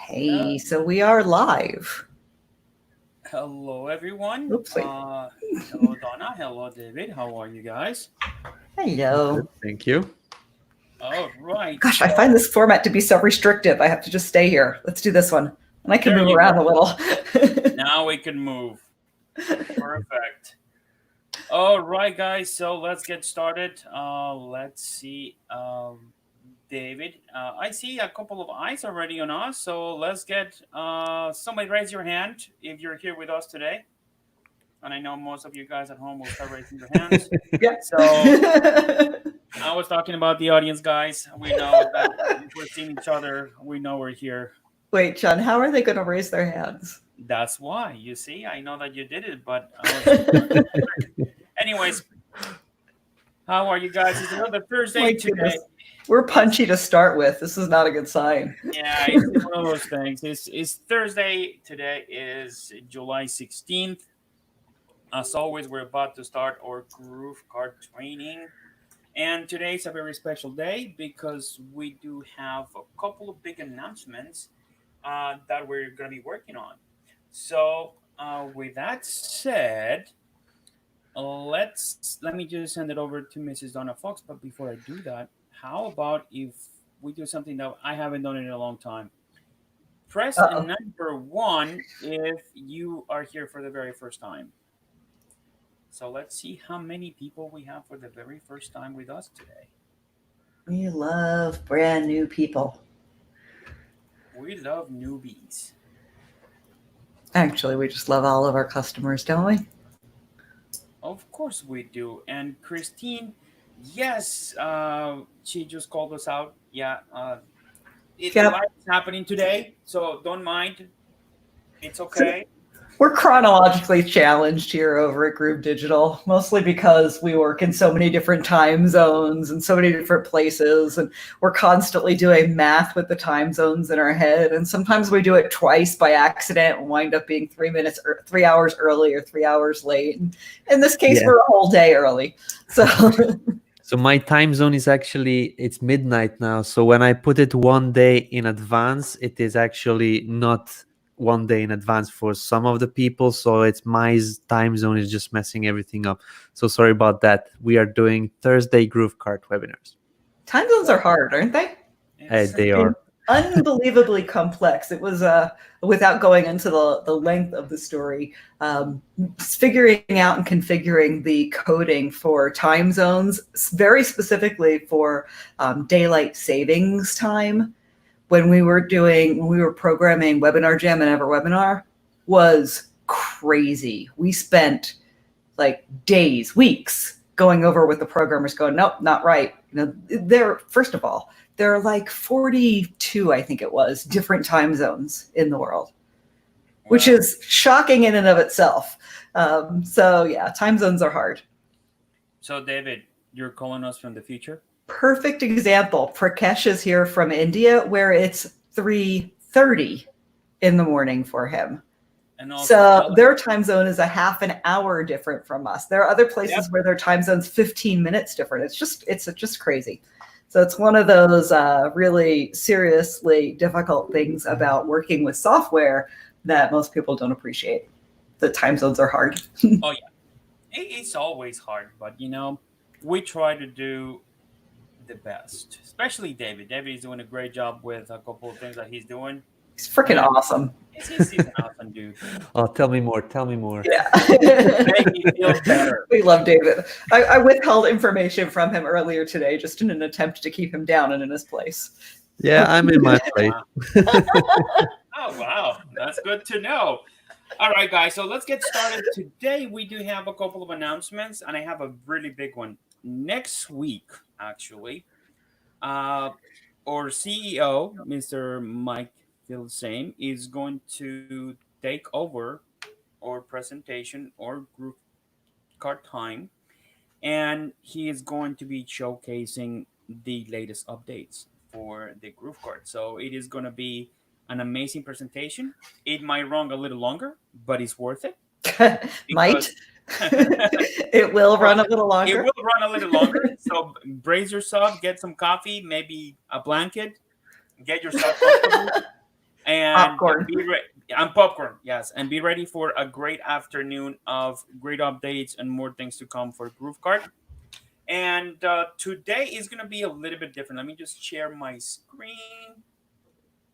Hey, so we are live. Hello, everyone. Oopsie. Hello, Donna. Hello, David. How are you guys? Hello. Good, thank you. All right. Gosh, I find this format to be so restrictive. I have to just stay here. Let's do this one. And I can There move you around a go. little. Now we can move. Perfect. All right, guys. So let's get started. Let's see. David, I see a couple of eyes already on us. So let's get somebody raise your hand if you're here with us today. And I know most of you guys at home will start raising your hands. Yeah. So I was talking about the audience, guys. We know that if we're seeing each other, we know we're here. Wait, John, how are they going to raise their hands? That's why. You see, I know that you did it, but anyways, how are you guys? It's another Thursday My today. goodness. We're punchy to start with. This is not a good sign. Yeah, it's one of those things. It's Thursday. Today is July 16th. As always, we're about to start our GrooveKart training. And today's a very special day because we do have a couple of big announcements that we're going to be working on. So, with that said, let me just send it over to Mrs. Donna Fox. But before I do that, how about if we do something that I haven't done in a long time? Press number 1 if you are here for the very first time. So let's see how many people we have for the very first time with us today. We love brand new people. We love newbies. Actually, we just love all of our customers, don't we? Of course we do. And Christine, yes, she just called us out. Yeah, life is happening today, so don't mind. It's okay. We're chronologically challenged here over at Groove Digital, mostly because we work in so many different time zones and so many different places, and we're constantly doing math with the time zones in our head. And sometimes we do it twice by accident and wind up being 3 hours early or 3 hours late. And in this case, we're a whole day early. So my time zone is actually, it's midnight now. So when I put it 1 day in advance, it is actually not 1 day in advance for some of the people. So it's my time zone is just messing everything up. So sorry about that. We are doing Thursday GrooveKart webinars. Time zones are hard, aren't they? They are. Unbelievably complex. It was, without going into the length of the story, figuring out and configuring the coding for time zones, very specifically for daylight savings time. When we were programming Webinar Jam and EverWebinar, was crazy. We spent like days, weeks going over with the programmers going, nope, not right. First of all, there are like 42, I think it was, different time zones in the world, which is shocking in and of itself. So yeah, time zones are hard. So David, you're calling us from the future? Perfect example. Prakesh is here from India, where it's 3:30 in the morning for him. And so their time zone is a half an hour different from us. There are other places where their time zone's 15 minutes different. It's just crazy. So it's one of those really seriously difficult things about working with software that most people don't appreciate. The time zones are hard. Oh yeah, it's always hard, but we try to do the best, especially David. David is doing a great job with a couple of things that he's doing. He's freaking awesome. He's an awesome dude. Oh, tell me more. Tell me more. Yeah. Make me feel better. We love David. I withheld information from him earlier today just in an attempt to keep him down and in his place. Yeah, I'm in my place. Oh, wow. That's good to know. All right, guys. So let's get started. Today, we do have a couple of announcements, and I have a really big one. Next week, actually, our CEO, Mr. Mike Filsane, is going to take over our presentation or GrooveKart time, and he is going to be showcasing the latest updates for the GrooveKart. So it is going to be an amazing presentation. It might run a little longer, but it's worth it. Might. It will run a little longer. It will run a little longer. So brace yourself, get some coffee, maybe a blanket, get yourself comfortable, And Popcorn. and popcorn, yes, and be ready for a great afternoon of great updates and more things to come for GrooveKart. And today is going to be a little bit different. Let me just share my screen.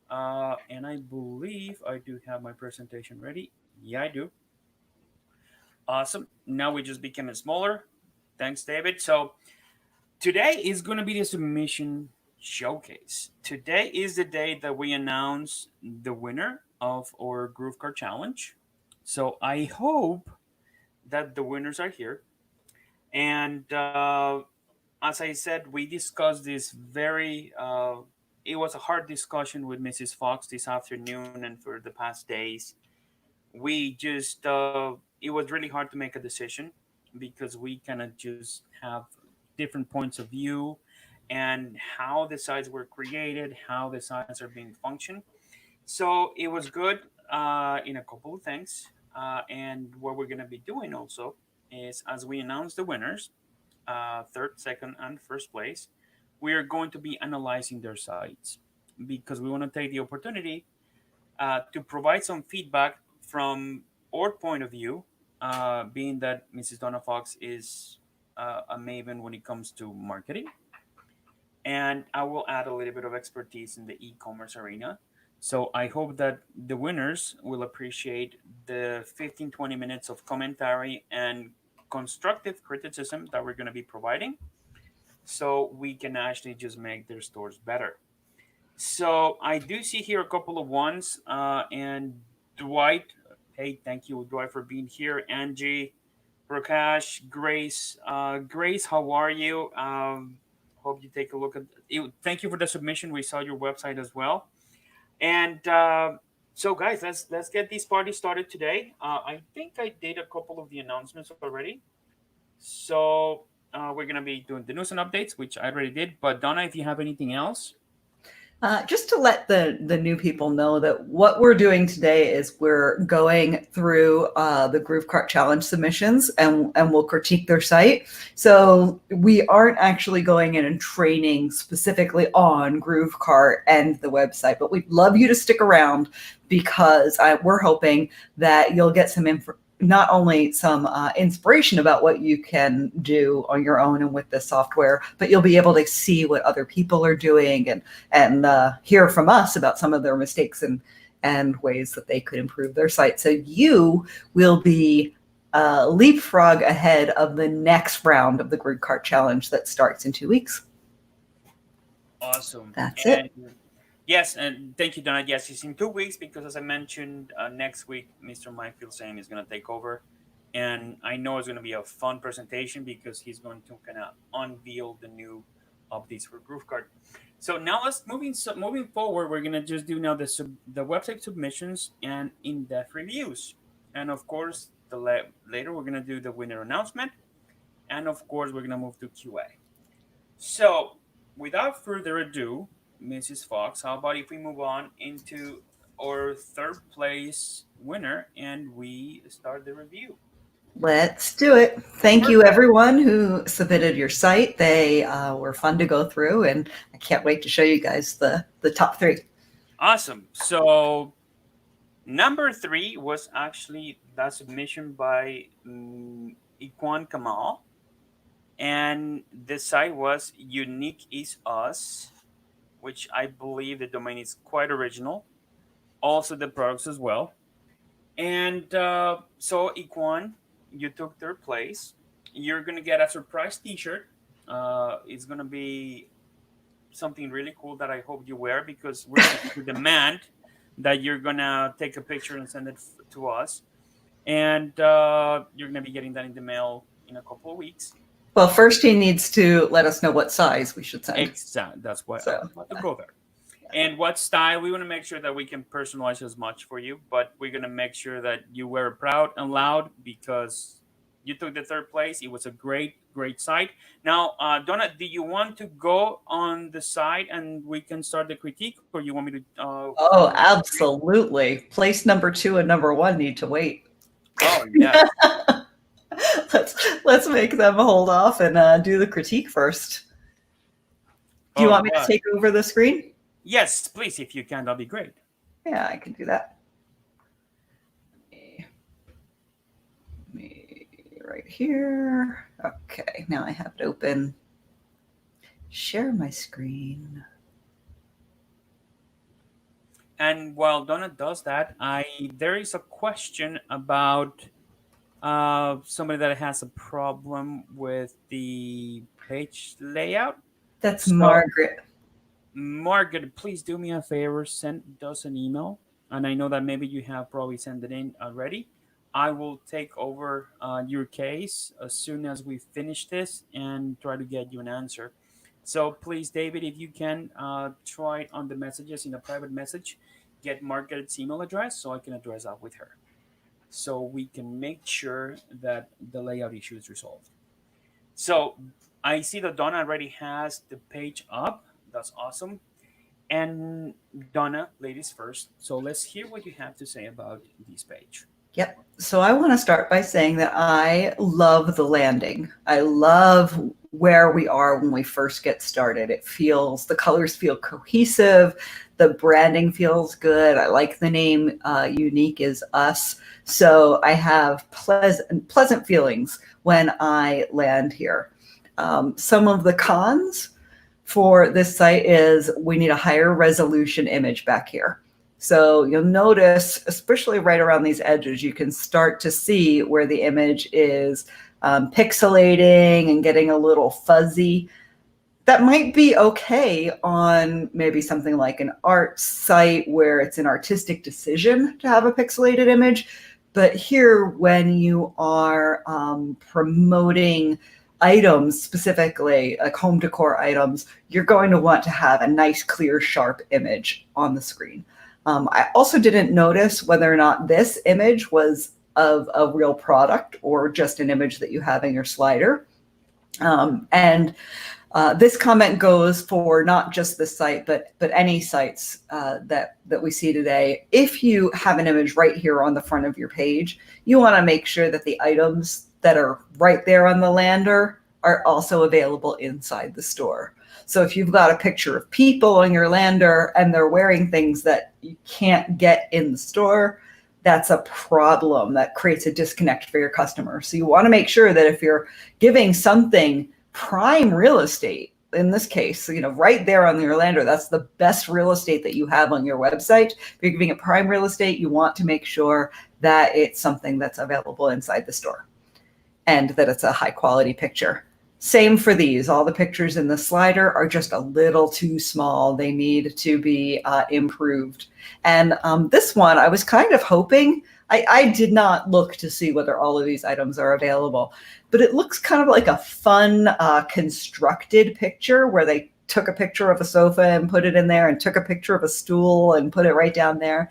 And I believe I do have my presentation ready. Yeah, I do. Awesome. Now we just became it smaller. Thanks, David. So today is going to be the submission showcase. Today is the day that we announce the winner of our GrooveKart challenge. So I hope that the winners are here. And as I said, we discussed this very. It was a hard discussion with Mrs. Fox this afternoon and for the past days. We just it was really hard to make a decision because we kind of just have different points of view and how the sites were created, how the sites are being functioned. So it was good in a couple of things. And what we're going to be doing also is as we announce the winners, third, second, and first place, we are going to be analyzing their sites because we want to take the opportunity to provide some feedback from our point of view, being that Mrs. Donna Fox is a maven when it comes to marketing. And I will add a little bit of expertise in the e-commerce arena. So I hope that the winners will appreciate the 15-20 minutes of commentary and constructive criticism that we're going to be providing so we can actually just make their stores better. So I do see here a couple of ones. And Dwight, hey, thank you, Dwight, for being here. Angie, Prakash, Grace. Grace, how are you? Hope you take a look at it. Thank you for the submission. We saw your website as well. And so, guys, let's get this party started today. I think I did a couple of the announcements already. So we're gonna be doing the news and updates, which I already did. But Donna, if you have anything else. Just to let the new people know that what we're doing today is we're going through the GrooveKart challenge submissions and we'll critique their site. So we aren't actually going in and training specifically on GrooveKart and the website, but we'd love you to stick around because we're hoping that you'll get some not only some inspiration about what you can do on your own and with this software, but you'll be able to see what other people are doing and hear from us about some of their mistakes and ways that they could improve their site. So you will be leapfrog ahead of the next round of the GrooveKart challenge that starts in 2 weeks. Awesome. That's it. Yes, and thank you, Donna. Yes, it's in 2 weeks because, as I mentioned, next week, Mr. Mike Filsane is going to take over. And I know it's going to be a fun presentation because he's going to kind of unveil the new updates for GrooveKart. So now let's moving forward. We're going to just do now the website submissions and in-depth reviews. And, of course, later we're going to do the winner announcement. And, of course, we're going to move to QA. So without further ado, Mrs. Fox, how about if we move on into our third place winner and we start the review? Let's do it. Thank you, everyone who submitted your site. They were fun to go through, and I can't wait to show you guys the top 3. Awesome. So number 3 was actually that submission by Iquan Kamal. And the site was Unique Is Us, which I believe the domain is quite original. Also the products as well. And so Iquan, you took third place. You're going to get a surprise t-shirt. It's going to be something really cool that I hope you wear because we're going to demand that you're going to take a picture and send it to us. And you're going to be getting that in the mail in a couple of weeks. Well, first he needs to let us know what size we should send. Exactly. That's why I want to go there. And what style, we want to make sure that we can personalize as much for you, but we're going to make sure that you wear it proud and loud because you took the third place. It was a great, great site. Now, Donna, do you want to go on the site and we can start the critique, or you want me to? Oh, absolutely. Place number 2 and number 1 need to wait. Oh, yeah. Let's make them hold off and do the critique first. Do you want me to take over the screen? Yes, please, if you can, that'll be great. Yeah, I can do that. Me right here. Okay, now I have it open. Share my screen. And while Donna does that, there is a question about somebody that has a problem with the page layout. That's So Margaret. Margaret, please do me a favor, send us an email. And I know that maybe you have probably sent it in already. I will take over your case as soon as we finish this and try to get you an answer. So please, David, if you can try on the messages in a private message, get Margaret's email address so I can address that with her. So we can make sure that the layout issue is resolved. So I see that Donna already has the page up. That's awesome. And Donna, ladies first. So let's hear what you have to say about this page. Yep. So I want to start by saying that I love the landing. I love where we are when we first get started. The colors feel cohesive. The branding feels good. I like the name Unique is Us. So I have pleasant feelings when I land here. Some of the cons for this site is we need a higher resolution image back here. So you'll notice, especially right around these edges, you can start to see where the image is pixelating and getting a little fuzzy. That might be okay on maybe something like an art site where it's an artistic decision to have a pixelated image. But here, when you are promoting items, specifically like home decor items, you're going to want to have a nice, clear, sharp image on the screen. I also didn't notice whether or not this image was of a real product or just an image that you have in your slider. This comment goes for not just this site, but any sites that we see today. If you have an image right here on the front of your page, you want to make sure that the items that are right there on the lander are also available inside the store. So if you've got a picture of people on your lander and they're wearing things that you can't get in the store, that's a problem. That creates a disconnect for your customer. So you want to make sure that if you're giving something prime real estate, in this case, right there on your lander, that's the best real estate that you have on your website. If you're giving it prime real estate, you want to make sure that it's something that's available inside the store and that it's a high quality picture. Same for these. All the pictures in the slider are just a little too small. They need to be improved. And this one, I was kind of hoping, I did not look to see whether all of these items are available, but it looks kind of like a fun constructed picture where they took a picture of a sofa and put it in there and took a picture of a stool and put it right down there.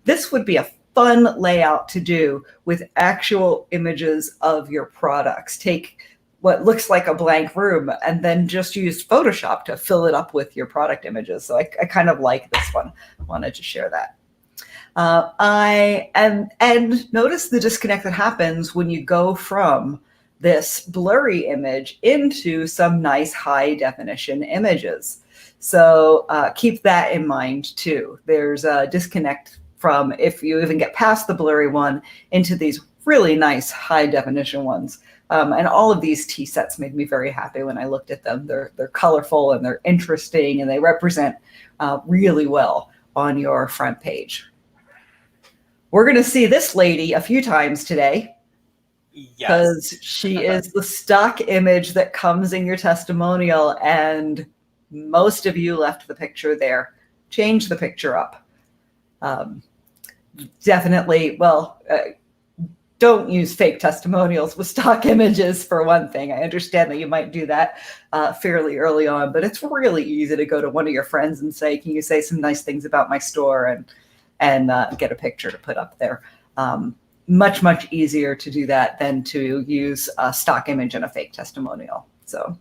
This would be a fun layout to do with actual images of your products. Take what looks like a blank room and then just use Photoshop to fill it up with your product images. So I kind of like this one. I wanted to share that. And notice the disconnect that happens when you go from this blurry image into some nice high definition images. So keep that in mind too. There's a disconnect from if you even get past the blurry one into these really nice high definition ones. And all of these tea sets made me very happy when I looked at them. They're colorful and they're interesting and they represent really well on your front page. We're going to see this lady a few times today because she is the stock image that comes in your testimonial, and most of you left the picture there. Change the picture up. Definitely, don't use fake testimonials with stock images, for one thing. I understand that you might do that fairly early on, but it's really easy to go to one of your friends and say, can you say some nice things about my store, and get a picture to put up there. Much, much easier to do that than to use a stock image and a fake testimonial. So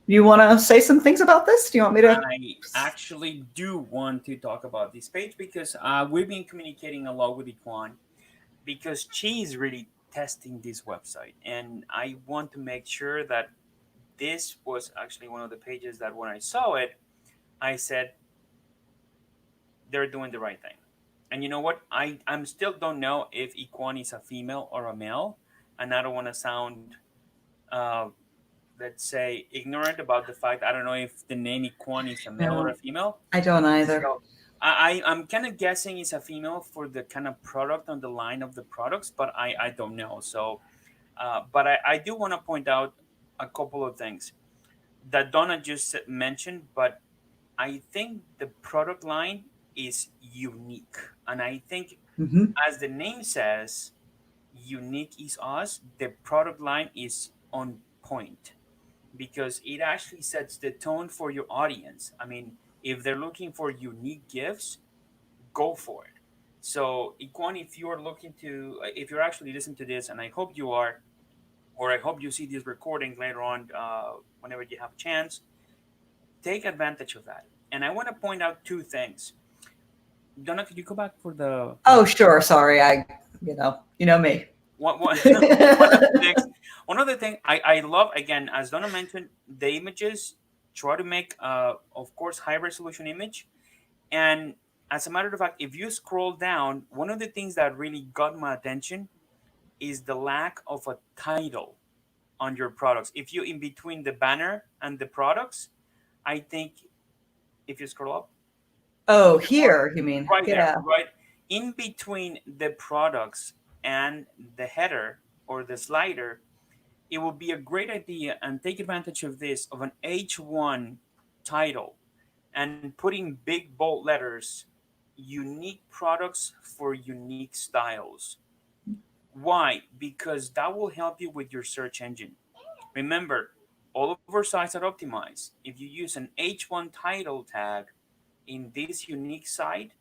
you want to say some things about this? Do you want me to? I actually do want to talk about this page because we've been communicating a lot with Iquan, because she's really testing this website. And I want to make sure that this was actually one of the pages that when I saw it, I said, they're doing the right thing. And you know what? I'm still don't know if Equan is a female or a male, and I don't want to sound, uh, let's say, ignorant about the fact. I don't know if the name Equan is a male or a No, female. I don't either. So I'm kind of guessing it's a female for the kind of product on the line of the products, but I don't know. So, but I do want to point out a couple of things that Donna just mentioned, but I think the product line is unique. And I think, Hmm. as the name says, unique is us. The product line is on point because it actually sets the tone for your audience. I mean, if they're looking for unique gifts, go for it. So, Iquan, if you're looking to, if you're actually listening to this, and I hope you are, or I hope you see these recordings later on, whenever you have a chance, take advantage of that. And I want to point out two things. Donna, could you go back for the Oh, sure. Sorry. You know me. one of the things? One of the things I love, again, as Donna mentioned, the images. Try to make, of course, high resolution image. And as a matter of fact, if you scroll down, one of the things that really got my attention is the lack of a title on your products. If you in between the banner and the products, I think if you scroll up, Oh, here, you mean? right there, Yeah. right in between the products and the header or the slider, it will be a great idea and take advantage of this of an H1 title and putting big bold letters, unique products for unique styles. Why? Because that will help you with your search engine. Remember, all of our sites are optimized. If you use an H1 title tag in this unique site,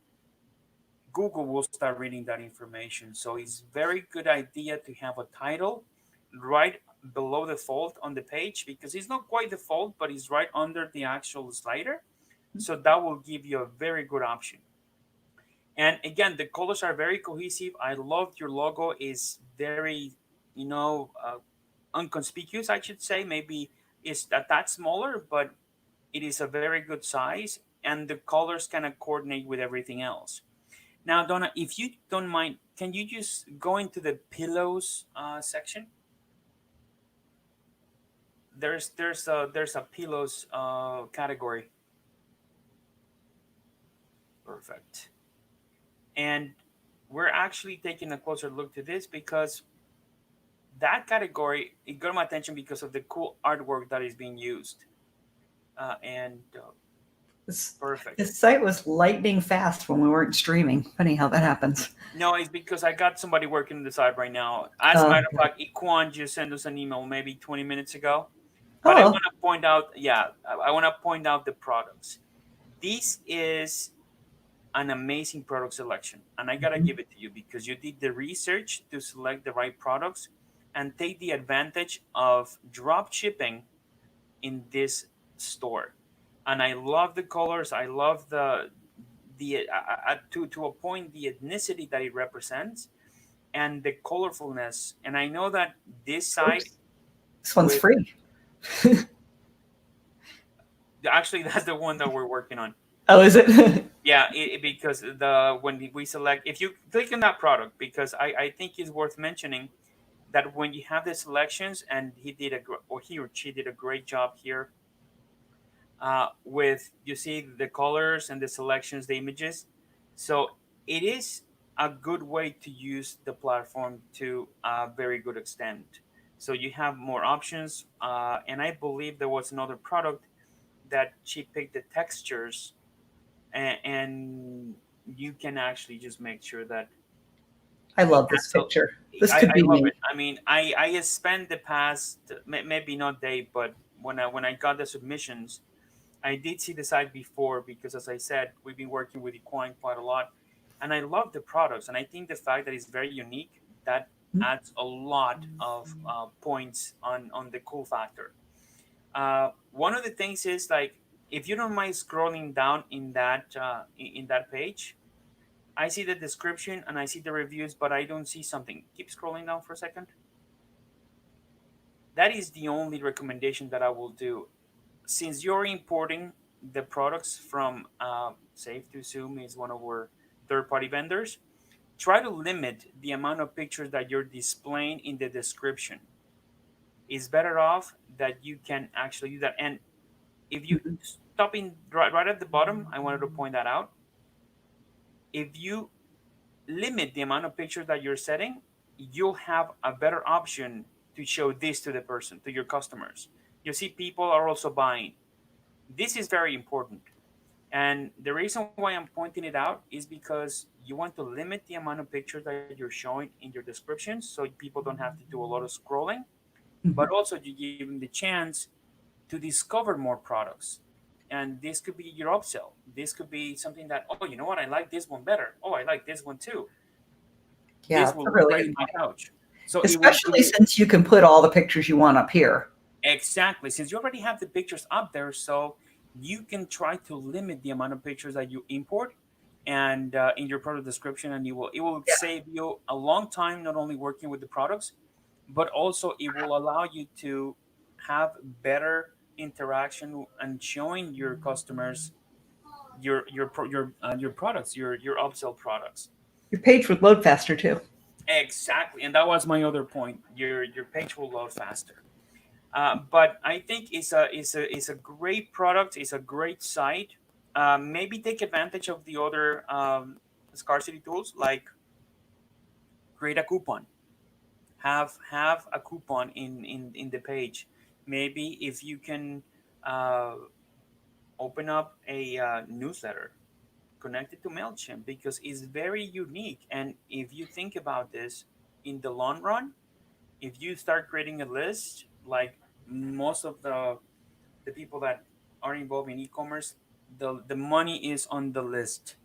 Google will start reading that information. So it's very good idea to have a title right below the fold on the page because it's not quite the fold, but it's right under the actual slider. So that will give you a very good option. And again, the colors are very cohesive. I love your logo is very, unconspicuous, I should say. Maybe it's that smaller, but it is a very good size, and the colors kind of coordinate with everything else. Now, Donna, if you don't mind, can you just go into the pillows section? There's a pillows category. Perfect. And we're actually taking a closer look to this because that category it got my attention because of the cool artwork that is being used. And This, perfect. this site was lightning fast when we weren't streaming. Funny how that happens. No, it's because I got somebody working on the side right now. As a matter of fact, Iquan just sent us an email maybe 20 minutes ago. But I Oh, want to point out, yeah, I want to point out the products. This is an amazing product selection, and I gotta mhm. give it to you because you did the research to select the right products and take the advantage of drop shipping in this store. And I love the colors. I love the to a point the ethnicity that it represents and the colorfulness. And I know that this site Oops. This one's with free. actually that's the one that we're working on. Oh, is it? Yeah, because the when we select, if you click on that product, because I think it's worth mentioning that when you have the selections, and he or she did a great job here with you see the colors and the selections, the images. So it is a good way to use the platform to a very good extent. So you have more options, and I believe there was another product that she picked the textures and you can actually just make sure that I it love has this picture. This I, could I be love me. it. I mean, I spent the past maybe not day, but when I got the submissions, I did see the site before because, as I said, we've been working with Equine quite a lot, and I love the products. And I think the fact that it's very unique that adds a lot of points on the cool factor. One of the things is like if you don't mind scrolling down in that page, I see the description and I see the reviews, but I don't see something. Keep scrolling down for a second. That is the only recommendation that I will do. Since you're importing the products from Safe to Zoom is one of our third-party vendors. Try to limit the amount of pictures that you're displaying in the description. It's better off that you can actually do that. And if you Mhm. stop in right at the bottom, I wanted to point that out. If you limit the amount of pictures that you're setting, you'll have a better option to show this to the person, to your customers. You see, people are also buying. This is very important. And the reason why I'm pointing it out is because you want to limit the amount of pictures that you're showing in your descriptions so people don't have to do a lot of scrolling, but Mhm. also you give them the chance to discover more products. And this could be your upsell. This could be something that, oh, you know what? I like this one better. Oh, I like this one too. Yeah, This that's will a look really great good in my point. couch. So it Especially will since you can put all the pictures you want up here. exactly, since you already have the pictures up there, so you can try to limit the amount of pictures that you import and in your product description, and it will Yeah. save you a long time not only working with the products, but also it will allow you to have better interaction and showing your customers your products, your upsell products. Your page would load faster too. Exactly, and that was my other point. Your page will load faster. But I think it's a great product. It's a great site. Maybe take advantage of the other scarcity tools, like create a coupon. Have a coupon in the page. Maybe if you can uh, open up a newsletter connected to Mailchimp, because it's very unique. And if you think about this in the long run, if you start creating a list, like most of the people that are involved in e-commerce, the money is on the list.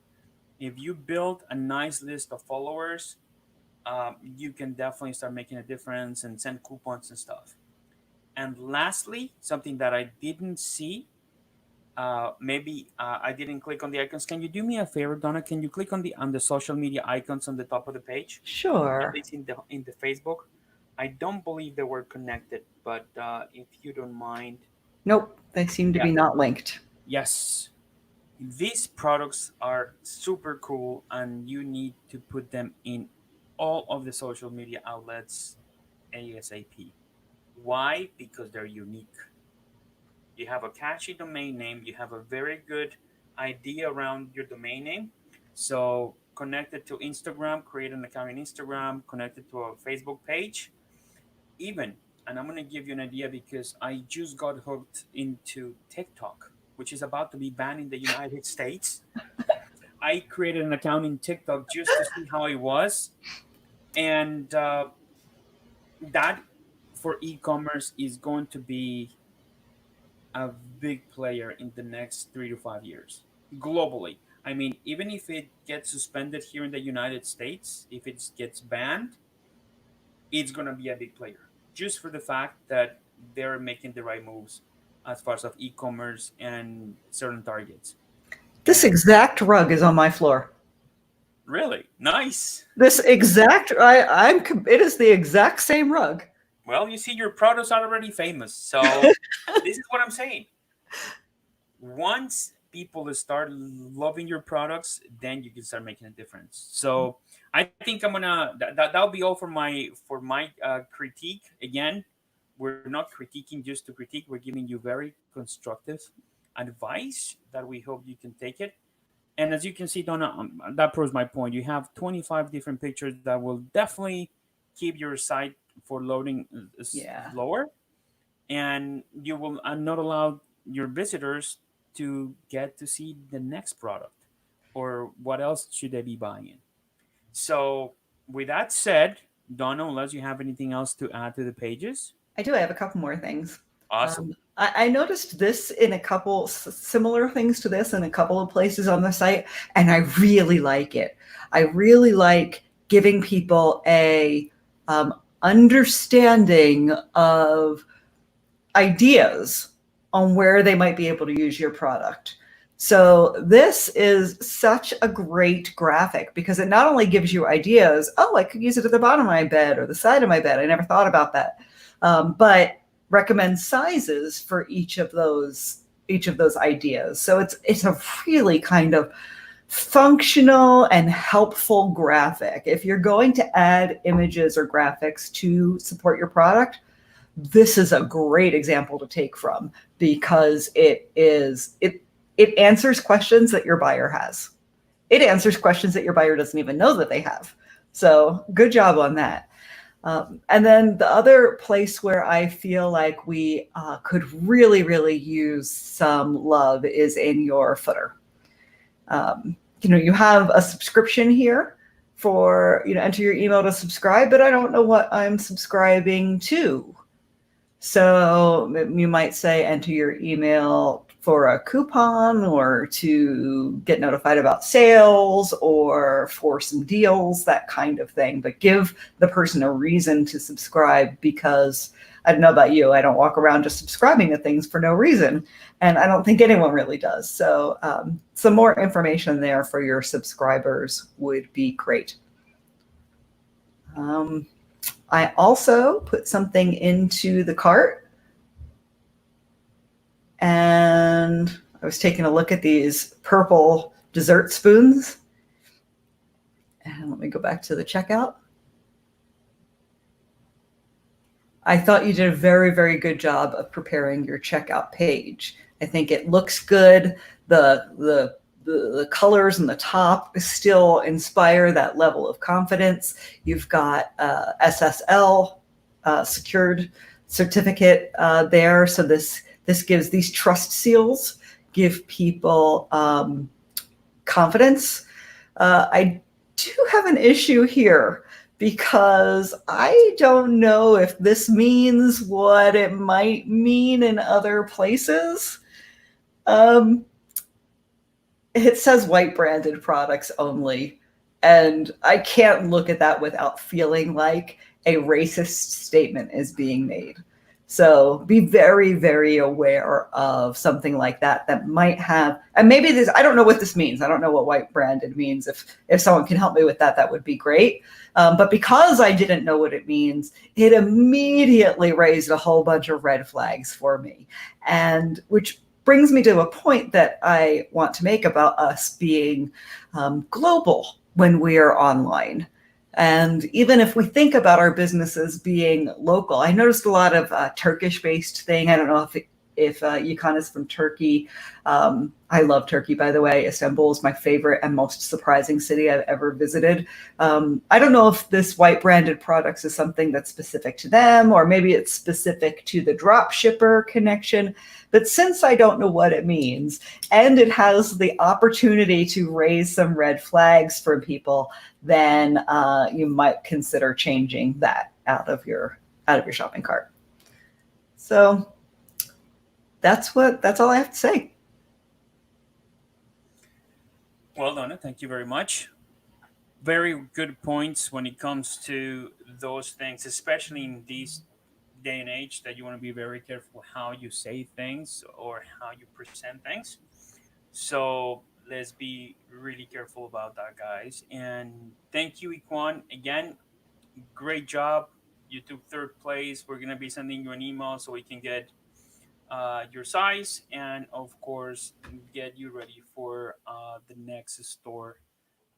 If you build a nice list of followers, you can definitely start making a difference and send coupons and stuff. And lastly, something that I didn't see, maybe I didn't click on the icons. Can you do me a favor, Donna? Can you click on the social media icons on the top of the page, at Sure. least in the Facebook? I don't believe they were connected, but if you don't mind, Nope, they seem to yeah, be not linked. yes. These products are super cool, and you need to put them in all of the social media outlets ASAP. Why? Because they're unique. You have a catchy domain name, you have a very good idea around your domain name. So, connected to Instagram, create an account in Instagram, connected to a Facebook page, even. And I'm going to give you an idea because I just got hooked into TikTok, which is about to be banned in the United States. I created an account in TikTok just to see how it was, and that for e-commerce is going to be a big player in the next 3 to 5 years globally. I mean, even if it gets suspended here in the United States, if it gets banned, it's going to be a big player just for the fact that they're making the right moves as far as of e-commerce and certain targets. This And exact rug is on my floor. really nice. This exact, it is the exact same rug. Well, you see, your products are already famous. So this is what I'm saying. Once people start loving your products, then you can start making a difference. So I think I'm gonna that'll be all for my critique. Again, we're not critiquing just to critique. We're giving you very constructive advice that we hope you can take it. And as you can see, Donna, that proves my point. You have 25 different pictures that will definitely keep your site for loading Yeah. lower, and you will not allow your visitors to get to see the next product or what else should they be buying. So, with that said, Donna, unless you have anything else to add to the pages, I do. I have a couple more things. awesome. I noticed this in a couple similar things to this in a couple of places on the site, and I really like it. I really like giving people a understanding of ideas on where they might be able to use your product. So this is such a great graphic because it not only gives you ideas, oh, I could use it at the bottom of my bed or the side of my bed. I never thought about that. But recommends sizes for each of those each of those ideas. So it's a really kind of functional and helpful graphic. If you're going to add images or graphics to support your product, this is a great example to take from, because it answers questions that your buyer has. It answers questions that your buyer doesn't even know that they have. So good job on that. And then the other place where I feel like we could really, really use some love is in your footer. You have a subscription here for, enter your email to subscribe, but I don't know what I'm subscribing to. So you might say enter your email for a coupon, or to get notified about sales, or for some deals, that kind of thing. But give the person a reason to subscribe, because I don't know about you, I don't walk around just subscribing to things for no reason. And I don't think anyone really does. So some more information there for your subscribers would be great. I also put something into the cart, and I was taking a look at these purple dessert spoons. And let me go back to the checkout. I thought you did a very, very good job of preparing your checkout page. I think it looks good. The colors in the top still inspire that level of confidence. You've got SSL secured certificate there. So this gives, these trust seals give people confidence. I do have an issue here, because I don't know if this means what it might mean in other places. It says white branded products only, and I can't look at that without feeling like a racist statement is being made. So be very, very aware of something like that that might have, and maybe this, I don't know what this means. I don't know what white branded means. If someone can help me with that, that would be great. But because I didn't know what it means, it immediately raised a whole bunch of red flags for me. And which brings me to a point that I want to make about us being global when we are online. And even if we think about our businesses being local, I noticed a lot of Turkish-based thing. I don't know if Yukon is from Turkey. I love Turkey, by the way. Istanbul is my favorite and most surprising city I've ever visited. I don't know if this white branded products is something that's specific to them, or maybe it's specific to the drop shipper connection. But since I don't know what it means, and it has the opportunity to raise some red flags for people, then you might consider changing that out of your shopping cart. So that's all I have to say. Well done. Thank you very much. Very good points when it comes to those things, especially in these day and age, that you want to be very careful how you say things or how you present things. So let's be really careful about that, guys. And thank you, Iquan. Again, great job. You took third place. We're going to be sending you an email so we can get your size, and of course get you ready for the next store,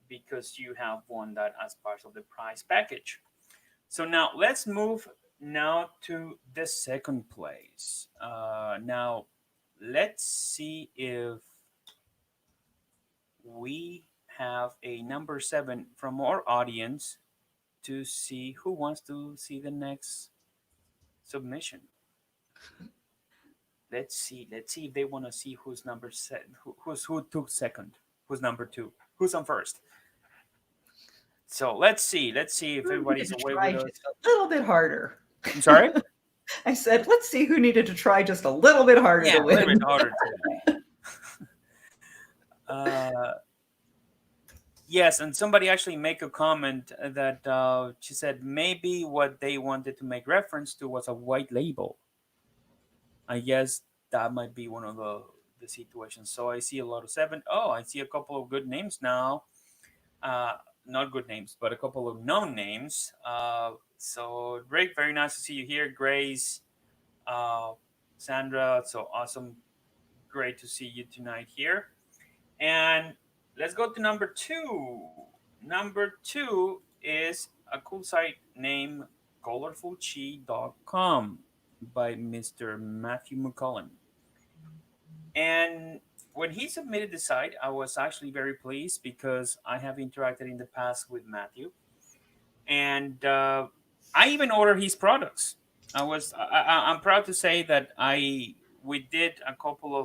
because you have won that as part of the prize package. So now let's move now to the second place. Now let's see if we have a number 7 from our audience to see who wants to see the next submission. Let's see. Let's see if they want to see who's number who took second, who's number 2, who's on first. So let's see. Let's see if everybody's away with us. Just a little bit harder. I'm sorry. I said, let's see who needed to try just a little bit harder to win. A little bit harder today. Yes, and somebody actually make a comment that she said maybe what they wanted to make reference to was a white label. I guess that might be one of the situations. So I see a lot of 7. Oh, I see a couple of good names now. Not good names, but a couple of known names. So Rick, very nice to see you here. Grace, Sandra, so awesome. great to see you tonight here. And let's go to number two. Number two is a cool site named colorfulchi.com by Mr. Matthew McCullen. And when he submitted the site, I was actually very pleased because I have interacted in the past with Matthew, and I even ordered his products. I'm proud to say that we did a couple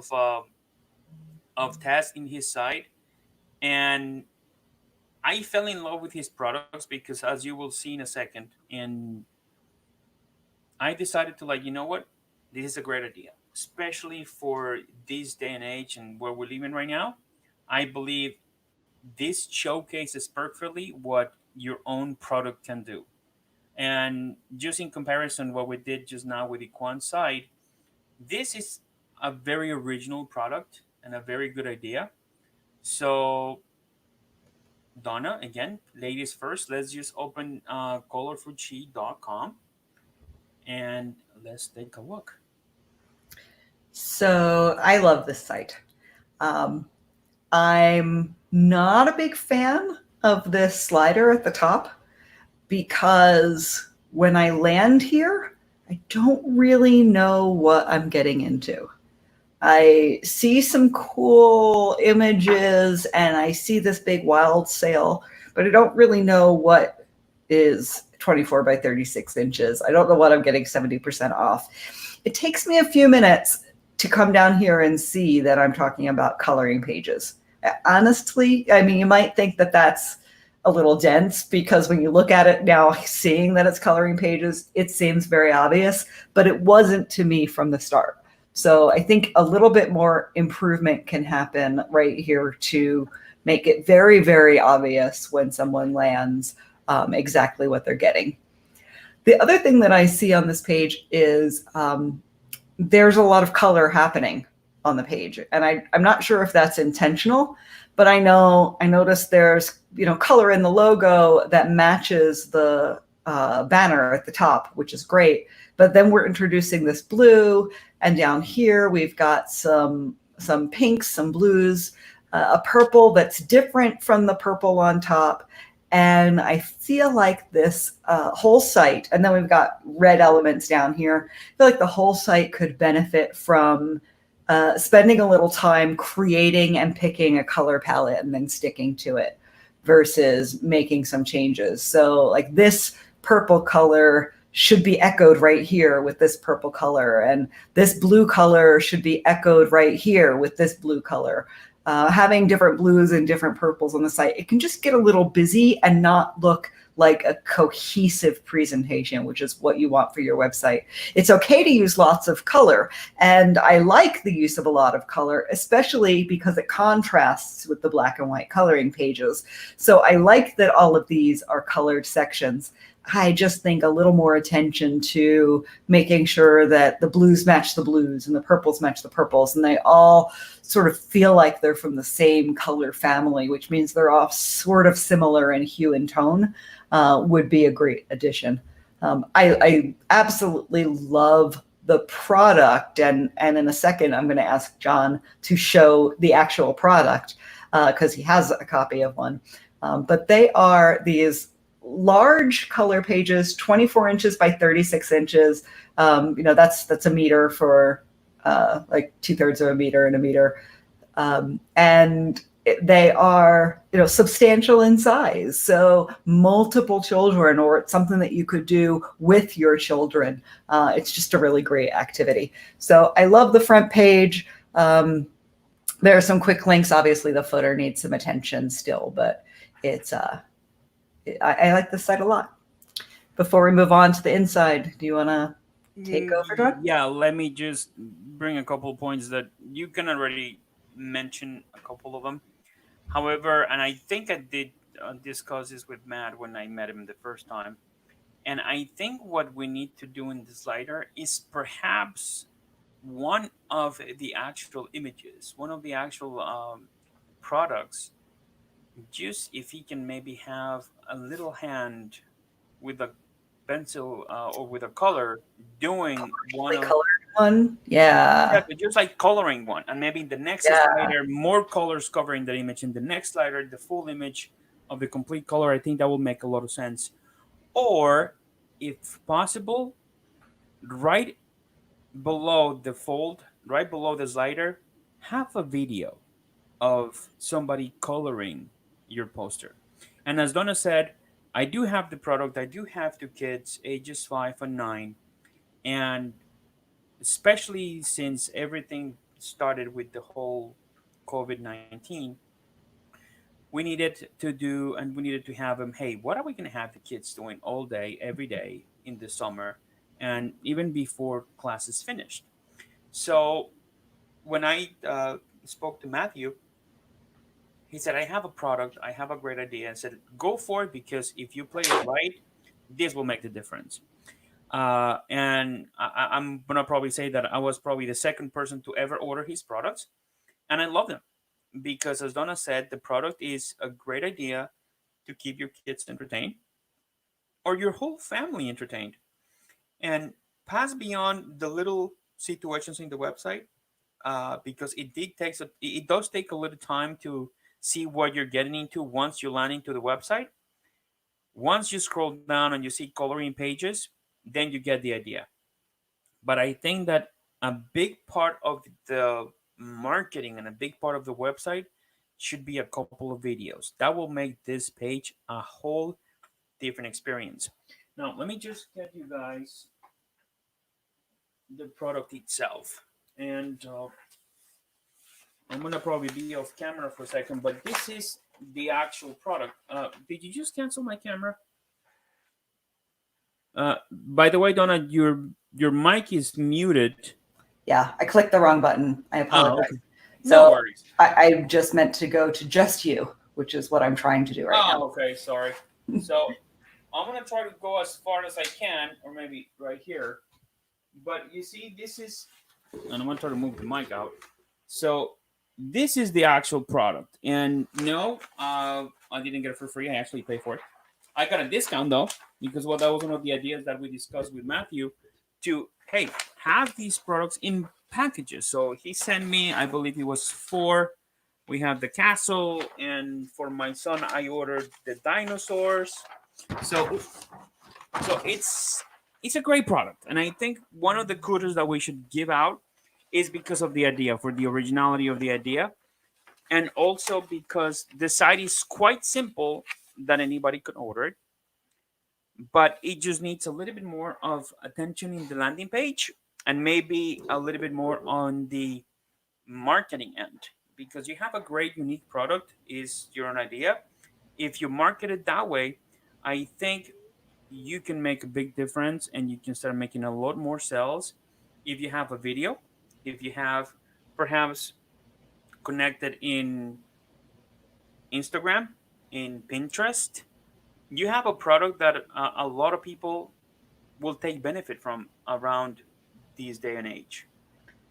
of tests in his site, and I fell in love with his products because, as you will see in a second, and I decided to, like, you know what, this is a great idea, especially for this day and age and where we're living right now. I believe this showcases perfectly what your own product can do. And just in comparison, what we did just now with the Quan site, this is a very original product and a very good idea. So, Donna, again, ladies first, let's just open colorfulchi.com and let's take a look. So I love this site. I'm not a big fan of this slider at the top because when I land here, I don't really know what I'm getting into. I see some cool images and I see this big wild sail, but I don't really know what is 24 by 36 inches. I don't know what I'm getting 70% off. It takes me a few minutes to come down here and see that I'm talking about coloring pages. Honestly, I mean, you might think that that's a little dense because when you look at it now, seeing that it's coloring pages, it seems very obvious, but it wasn't to me from the start. So I think a little bit more improvement can happen right here to make it very, very obvious when someone lands exactly what they're getting. The other thing that I see on this page is there's a lot of color happening on the page. And I'm not sure if that's intentional, but I noticed there's, color in the logo that matches the banner at the top, which is great. But then we're introducing this blue, and down here we've got some pinks, some blues, a purple that's different from the purple on top. And I feel like this whole site, and then we've got red elements down here. I feel like the whole site could benefit from spending a little time creating and picking a color palette and then sticking to it versus making some changes. So like this purple color should be echoed right here with this purple color, and this blue color should be echoed right here with this blue color. Having different blues and different purples on the site, it can just get a little busy and not look like a cohesive presentation, which is what you want for your website. It's okay to use lots of color, and I like the use of a lot of color, especially because it contrasts with the black and white coloring pages. So I like that all of these are colored sections. I just think a little more attention to making sure that the blues match the blues and the purples match the purples, and they all sort of feel like they're from the same color family, which means they're all sort of similar in hue and tone, would be a great addition. I absolutely love the product, and in a second I'm going to ask John to show the actual product because he has a copy of one. But they are these large color pages, 24 inches by 36 inches. That's a meter for like 2/3 of a meter and a meter. And they are, substantial in size. So multiple children, or it's something that you could do with your children. It's just a really great activity. So I love the front page. There are some quick links. Obviously the footer needs some attention still, but it's, I like this site a lot. Before we move on to the inside, do you want to take over, John? Yeah, let me just bring a couple of points that you can already mention a couple of them. However, and I think I did discuss this with Matt when I met him the first time, and I think what we need to do in the slider is perhaps one of the actual images, one of the actual products, just if he can maybe have a little hand with a pencil or with a color doing one of, one. Yeah. Exactly, just like coloring one, and maybe the next Yeah. slider, more colors covering the image, and the next slider, the full image of the complete color. I think that will make a lot of sense. Or, if possible, right below the fold, right below the slider, have a video of somebody coloring your poster. And as Donna said, I do have the product. I do have two kids, ages 5 and 9, and especially since everything started with the whole COVID-19, we needed to have them. Hey, what are we going to have the kids doing all day, every day in the summer, and even before classes finished? So when I spoke to Matthew, he said, I have a product, I have a great idea. I said, go for it, because if you play it right, this will make the difference. And I'm gonna probably say that I was probably the second person to ever order his products, and I love them because, as Donna said, the product is a great idea to keep your kids entertained or your whole family entertained, and pass beyond the little situations in the website, because it does take a little time to see what you're getting into once you land into the website. Once you scroll down and you see coloring pages, then you get the idea. But I think that a big part of the marketing and a big part of the website should be a couple of videos. That will make this page a whole different experience. Now, let me just get you guys the product itself. And I'm going to probably be off camera for a second, but this is the actual product. Did you just cancel my camera? By the way, Donna, your mic is muted. Yeah. I clicked the wrong button. I apologize. Okay. So No worries. I just meant to go to just you, which is what I'm trying to do right now. Okay, sorry. So I'm gonna try to go as far as I can, or maybe right here. But you see, this is, and I'm gonna try to move the mic out. So this is the actual product, and no, I didn't get it for free. I actually paid for it. I got a discount though, because that was one of the ideas that we discussed with Matthew, to, hey, have these products in packages. So he sent me, I believe it was 4. We have the castle, and for my son, I ordered the dinosaurs. So it's a great product, and I think one of the kudos that we should give out is because of the idea, for the originality of the idea, and also because the site is quite simple that anybody could order it, but it just needs a little bit more of attention in the landing page, and maybe a little bit more on the marketing end, because you have a great unique product, is your own idea. If you market it that way, I think you can make a big difference, and you can start making a lot more sales. If you have a video, if you have perhaps connected in Instagram, in Pinterest, you have a product that a lot of people will take benefit from around this day and age.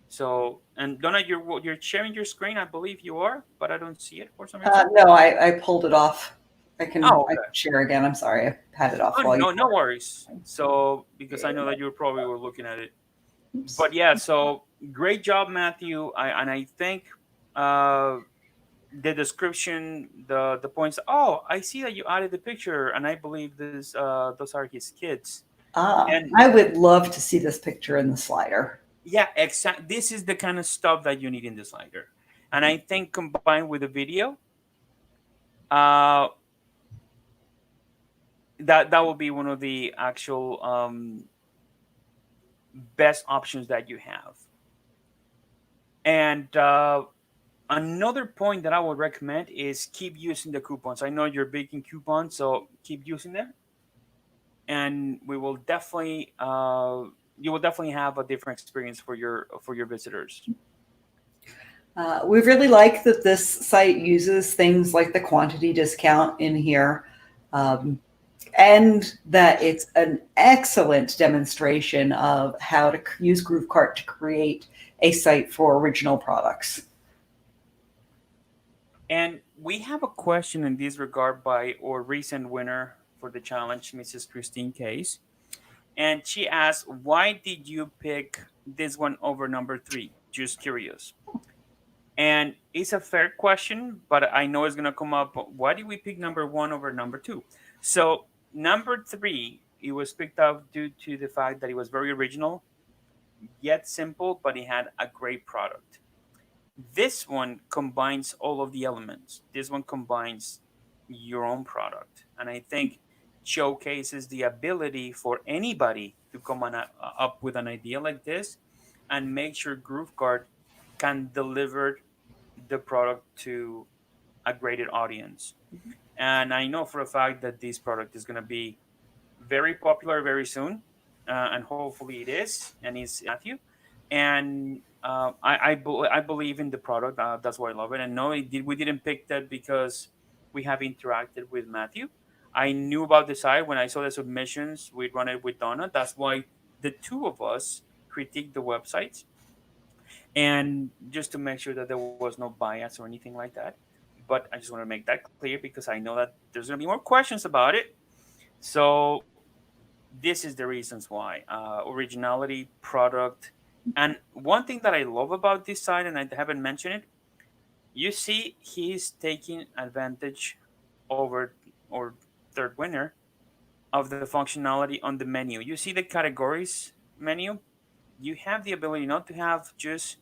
So, and Donna, you're sharing your screen. I believe you are, but I don't see it for some reason. No, I pulled it off. I can Okay. share again. I'm sorry. I had it off Oh, while you no worries. So, because I know that you probably were looking at it. But yeah, so great job, Matthew. I think uh, the description, the points. Oh, I see that you added the picture, and I believe those are his kids. And I would love to see this picture in the slider. yeah, exactly. This is the kind of stuff that you need in the slider, and I think combined with the video, uh, that will be one of the actual best options that you have. And another point that I would recommend is keep using the coupons. I know you're big in coupons, so keep using them, and we will definitely you will definitely have a different experience for your visitors. We really like that this site uses things like the quantity discount in here, and that it's an excellent demonstration of how to use GrooveKart to create a site for original products. And we have a question in this regard by our recent winner for the challenge, Mrs. Christine Case. And she asked, why did you pick this one over number 3? Just curious. And it's a fair question, but I know it's gonna come up. Why did we pick number 1 over number 2? So number 3, it was picked up due to the fact that it was very original, yet simple, but it had a great product. This one combines all of the elements. This one combines your own product, and I think showcases the ability for anybody to come up with an idea like this and make sure GrooveKart can deliver the product to a graded audience. And I know for a fact that this product is going to be very popular very soon, and hopefully it is, and it's Matthew. And I believe in the product. That's why I love it. And no, we didn't pick that because we have interacted with Matthew. I knew about the site when I saw the submissions. We'd run it with Donna. That's why the two of us critiqued the websites, and just to make sure that there was no bias or anything like that. But I just want to make that clear because I know that there's going to be more questions about it. So this is the reasons why originality, product, and one thing that I love about this site, and I haven't mentioned it, you see he's taking advantage over, or third winner, of the functionality on the menu. You see the categories menu, you have the ability not to have just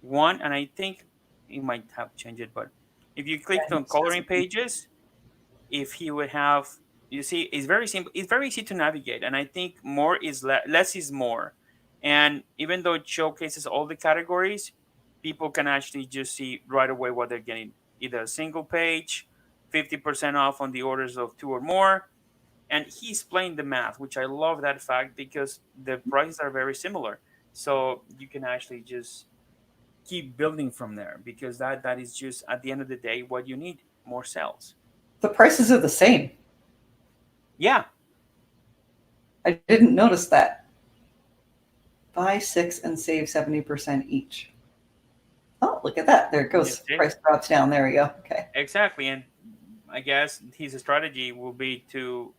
one, and I think you might have changed it, but if you clicked on coloring pages, if he would have, you see, it's very simple, it's very easy to navigate, and I think more is less is more. And even though it showcases all the categories, people can actually just see right away what they're getting, either a single page, 50% off on the orders of 2 or more, and he's playing the math, which I love that fact because the prices are very similar, so you can actually just keep building from there, because that is just at the end of the day what you need, more sales. The prices are the same. Yeah. I didn't notice that. Buy 6 and save 70% each. Oh, look at that. There it goes. Price drops down. There we go. Okay. Exactly. And I guess his strategy will be to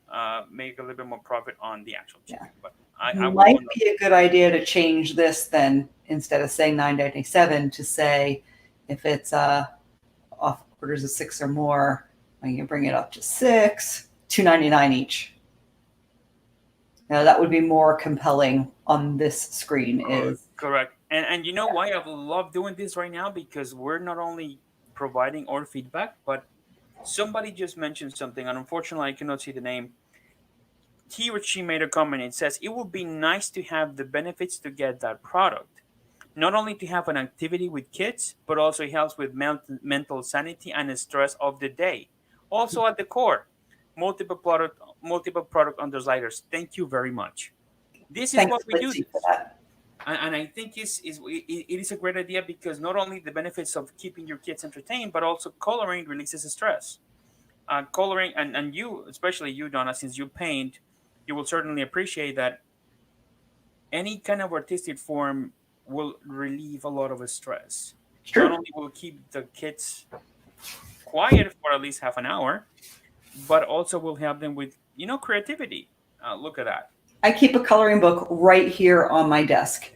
make a little bit more profit on the actual chicken. Yeah. But I might be a good idea to change this then, instead of saying $9.97, to say if it's off orders of 6 or more, I can bring it up to 6, $2.99 each. Now that would be more compelling on this screen. Is correct. And you know why I love doing this right now? Because we're not only providing our feedback, but somebody just mentioned something, and unfortunately I cannot see the name. He or she made a comment. It says it would be nice to have the benefits to get that product. Not only to have an activity with kids, but also it helps with mental sanity and stress of the day. Also at the core, multiple product undersliders. Thank you very much. This is what we do. And I think it is a great idea, because not only the benefits of keeping your kids entertained, but also coloring releases stress. Coloring, and you, especially you, Donna, since you paint, you will certainly appreciate that any kind of artistic form will relieve a lot of stress. Sure. Not only will keep the kids quiet for at least half an hour, but also will help them with, creativity. Look at that. I keep a coloring book right here on my desk.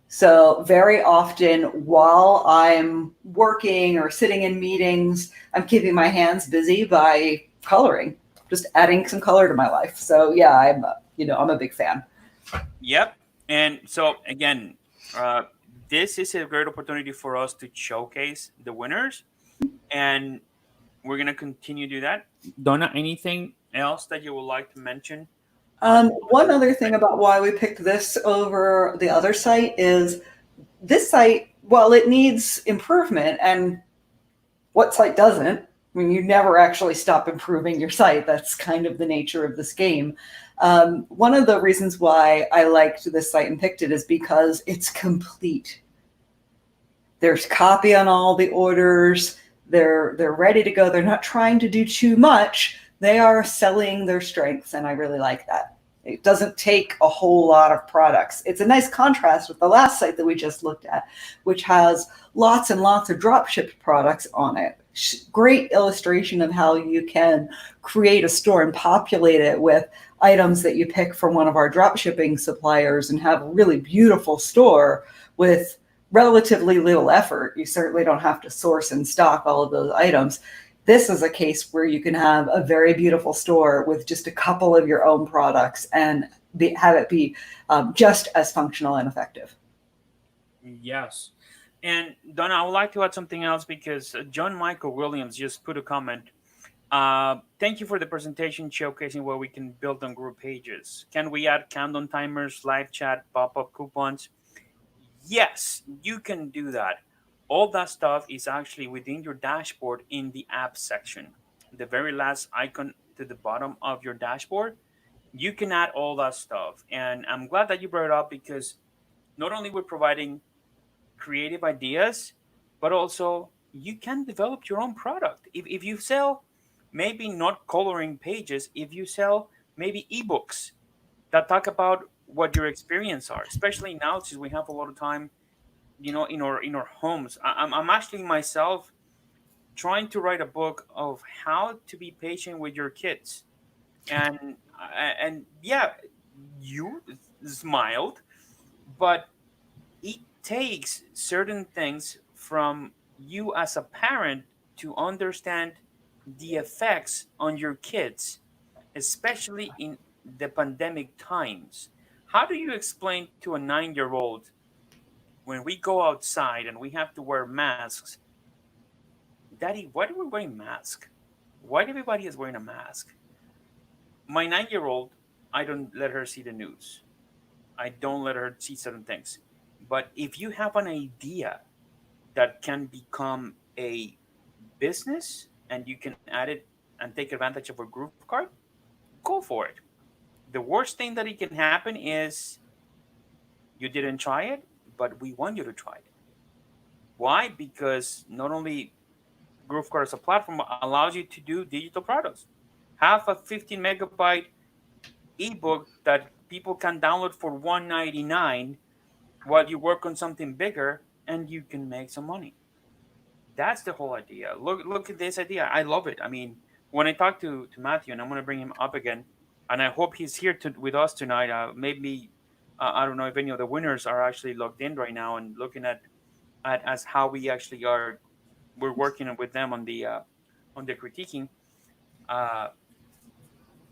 So very often while I'm working or sitting in meetings, I'm keeping my hands busy by coloring, just adding some color to my life. So yeah, I'm a big fan. Yep. And so again, this is a great opportunity for us to showcase the winners, and we're going to continue to do that. Donna, anything else that you would like to mention? One other thing about why we picked this over the other site is this site, while it needs improvement, and what site doesn't? I mean, you never actually stop improving your site. That's kind of the nature of this game. One of the reasons why I liked this site and picked it is because it's complete. There's copy on all the orders. They're ready to go. They're not trying to do too much. They are selling their strengths, and I really like that. It doesn't take a whole lot of products. It's a nice contrast with the last site that we just looked at, which has lots and lots of drop shipped products on it. great illustration of how you can create a store and populate it with items that you pick from one of our drop shipping suppliers and have a really beautiful store with relatively little effort. You certainly don't have to source and stock all of those items. This is a case where you can have a very beautiful store with just a couple of your own products and have it be just as functional and effective. Yes. And Donna, I would like to add something else because John Michael Williams just put a comment. Thank you for the presentation showcasing what we can build on group pages. Can we add countdown timers, live chat, pop-up coupons? Yes, you can do that. All that stuff is actually within your dashboard in the app section. The very last icon to the bottom of your dashboard, you can add all that stuff. And I'm glad that you brought it up because not only we're providing creative ideas, but also you can develop your own product. If you sell maybe not coloring pages, if you sell maybe ebooks that talk about what your experience are, especially now since we have a lot of time, in our homes. I'm actually myself trying to write a book of how to be patient with your kids, and yeah, you smiled, but it takes certain things from you as a parent to understand the effects on your kids, especially in the pandemic times. How do you explain to a 9-year old when we go outside and we have to wear masks, Daddy, why do we wear masks? Why everybody is wearing a mask? My 9-year old, I don't let her see the news. I don't let her see certain things. But if you have an idea that can become a business and you can add it and take advantage of a GrooveKart, go for it. The worst thing that it can happen is you didn't try it, but we want you to try it. Why? Because not only GrooveKart as a platform allows you to do digital products. Have a 15 megabyte ebook that people can download for 199 while you work on something bigger and you can make some money. That's the whole idea. Look at this idea. I love it. I mean, when I talk to Matthew, and I'm going to bring him up again, and I hope he's here with us tonight. Maybe I don't know if any of the winners are actually logged in right now and looking at as how we actually are. We're working with them on the critiquing. Uh,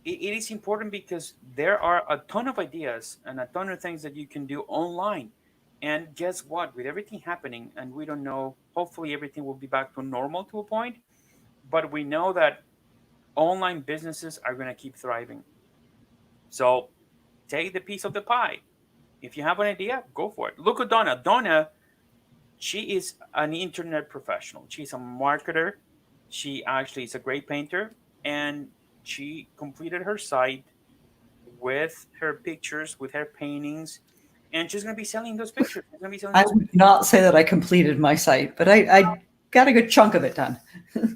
it is important because there are a ton of ideas and a ton of things that you can do online. And guess what? With everything happening, and we don't know, hopefully everything will be back to normal to a point, but we know that online businesses are going to keep thriving. So take the piece of the pie. If you have an idea, go for it. Look at Donna. Donna, she is an internet professional. She's a marketer. She actually is a great painter, and she completed her site with her pictures, with her paintings, and she's going to be selling those pictures. She's going to be selling I those would pictures. not say that I completed my site, but I got a good chunk of it done.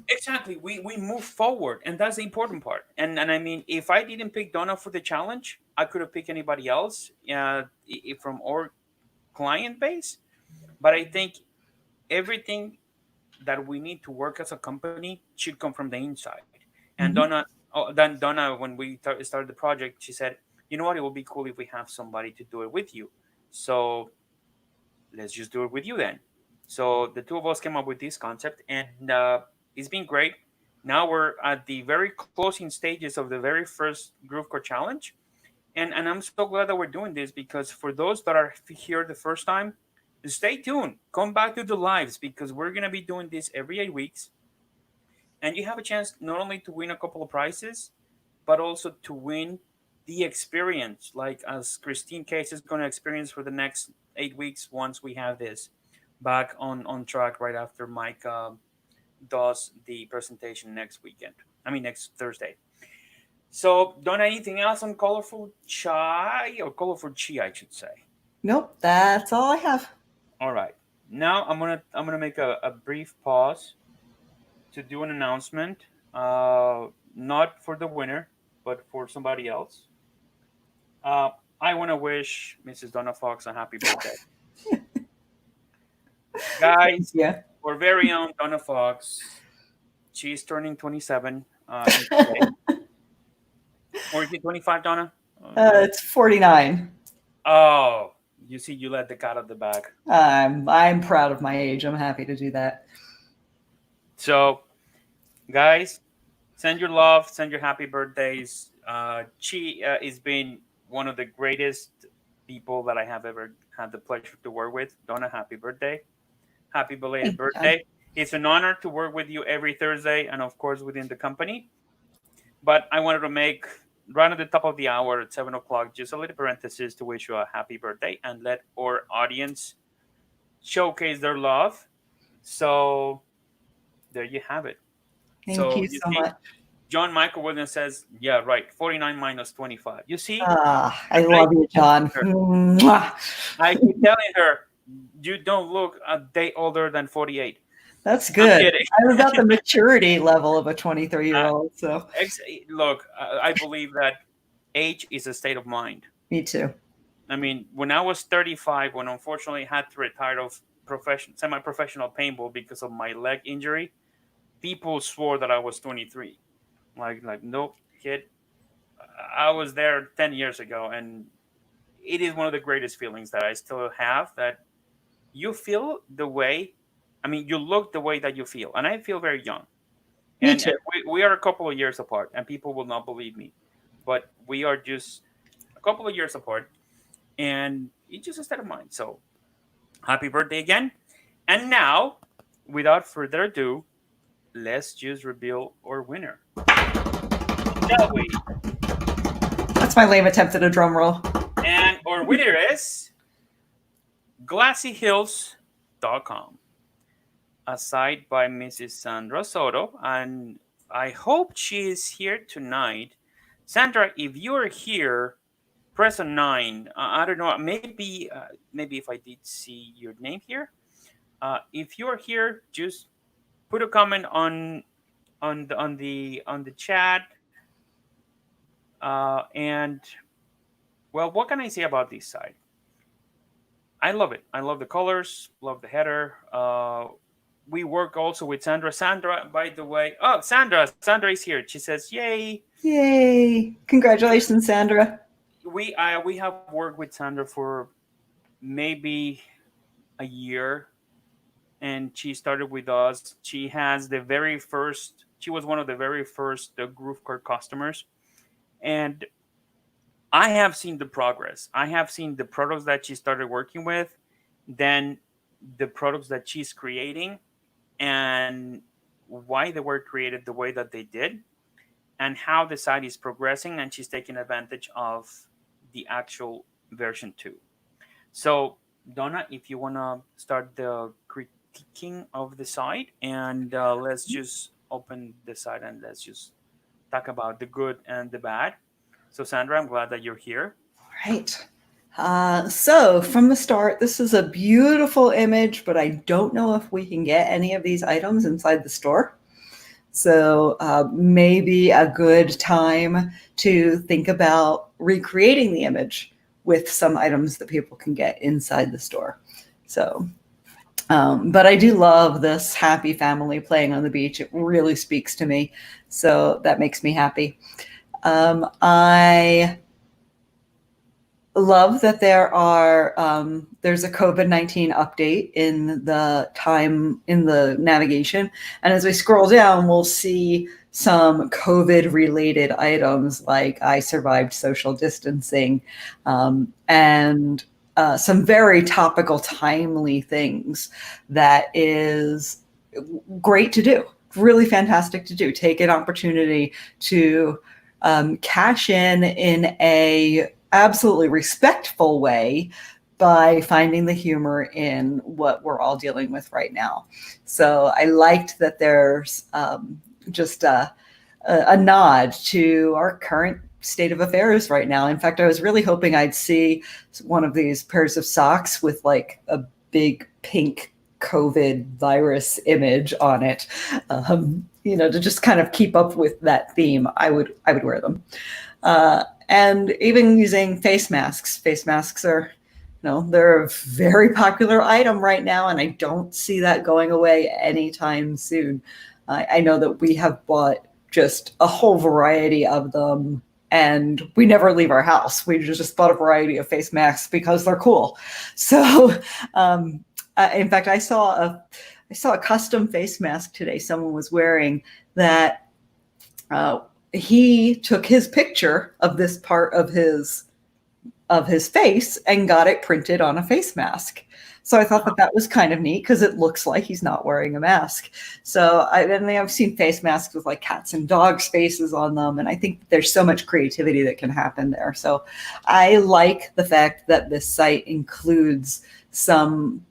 Exactly. We move forward, and that's the important part. And I mean, if I didn't pick Donna for the challenge, I could have picked anybody else from our client base. But I think everything that we need to work as a company should come from the inside. And Mhm. Donna, when we started the project, she said, "You know what? It would be cool if we have somebody to do it with you. So let's just do it with you then." So the two of us came up with this concept, and it's been great. Now we're at the very closing stages of the very first GrooveCore challenge, and I'm so glad that we're doing this because for those that are here the first time, stay tuned. Come back to the lives because we're gonna be doing this every 8 weeks, and you have a chance not only to win a couple of prizes, but also to win the experience, like as Christine Case is going to experience for the next 8 weeks once we have this back on track right after Mike does the presentation next weekend. I mean, next Thursday. So, Donna, anything else on colorful chai or colorful chi, I should say? Nope, that's all I have. All right. Now I'm gonna make a brief pause to do an announcement. Not for the winner, but for somebody else. Uh, I want to wish Mrs. Donna Fox a happy birthday. Guys, Yeah. our very own Donna Fox She's turning 27 today. Or is it 25, Donna? It's 49. Oh, you see, you let the cat out of the bag. I'm proud of my age. I'm happy to do that. So, guys, send your love, send your happy birthdays. She has been one of the greatest people that I have ever had the pleasure to work with. Donna, happy birthday. Happy belated Thank you, John. birthday. It's an honor to work with you every Thursday and, of course, within the company. But I wanted to make right at the top of the hour at 7 o'clock just a little parenthesis to wish you a happy birthday and let our audience showcase their love. So there you have it. Thank you You so see, much. John Michael Williams says, yeah, right, 49 minus 25. You see? I love you, John. Mwah. I keep telling her, you don't look a day older than 48. That's I'm good. kidding. I'm about the maturity level of a 23-year-old. So Look, I believe that age is a state of mind. me too. I mean, when I was 35, when unfortunately I had to retire of semi-professional paintball because of my leg injury, people swore that I was 23. Like, nope, kid. I was there 10 years ago, and it is one of the greatest feelings that I still have, that you feel the way, I mean, you look the way that you feel. And I feel very young. Me And too. we are a couple of years apart, and people will not believe me. But we are just a couple of years apart, and it's just a state of mind. So happy birthday again. And now, without further ado, let's just reveal our winner. Shall we? That's my lame attempt at a drum roll. And our winner is GlassyHills.com. A site by Mrs. Sandra Soto. And I hope she is here tonight. Sandra, if you're here, press a 9. I don't know. Maybe if I did see your name here. If you're here, just put a comment on the chat. And well, what can I say about this site? I love it. I love the colors. Love the header. We work also with Sandra. Sandra, by the way. Oh, Sandra is here. She says, "Yay! Yay! Congratulations, Sandra." We have worked with Sandra for maybe a year, and she started with us. She has the very first. She was one of the very first GrooveKart customers, and I have seen the progress. I have seen the products that she started working with, then the products that she's creating, and why they were created the way that they did, and how the site is progressing, and she's taking advantage of the actual version 2. So, Donna, if you want to start the critiquing of the site, and let's just open the site and let's just talk about the good and the bad. So, Sandra, I'm glad that you're here. All right. So from the start, this is a beautiful image, but I don't know if we can get any of these items inside the store. So maybe a good time to think about recreating the image with some items that people can get inside the store. So, but I do love this happy family playing on the beach. It really speaks to me. So that makes me happy. I love that there's a COVID-19 update in the navigation. And as we scroll down, we'll see some COVID related items like I survived social distancing, and some very topical, timely things that is great to do. Really fantastic to do. Take an opportunity to cash in a absolutely respectful way by finding the humor in what we're all dealing with right now. So I liked that there's just a nod to our current state of affairs right now. In fact, I was really hoping I'd see one of these pairs of socks with like a big pink COVID virus image on it, to just kind of keep up with that theme. I would wear them. And even using face masks. Face masks are, they're a very popular item right now, and I don't see that going away anytime soon. I know that we have bought just a whole variety of them, and we never leave our house. We just bought a variety of face masks because they're cool. So, in fact, I saw a custom face mask today. Someone was wearing that. He took his picture of this part of his face and got it printed on a face mask. So I thought that was kind of neat because it looks like he's not wearing a mask. So I've seen face masks with like cats and dogs' faces on them, and I think there's so much creativity that can happen there. So I like the fact that this site includes some.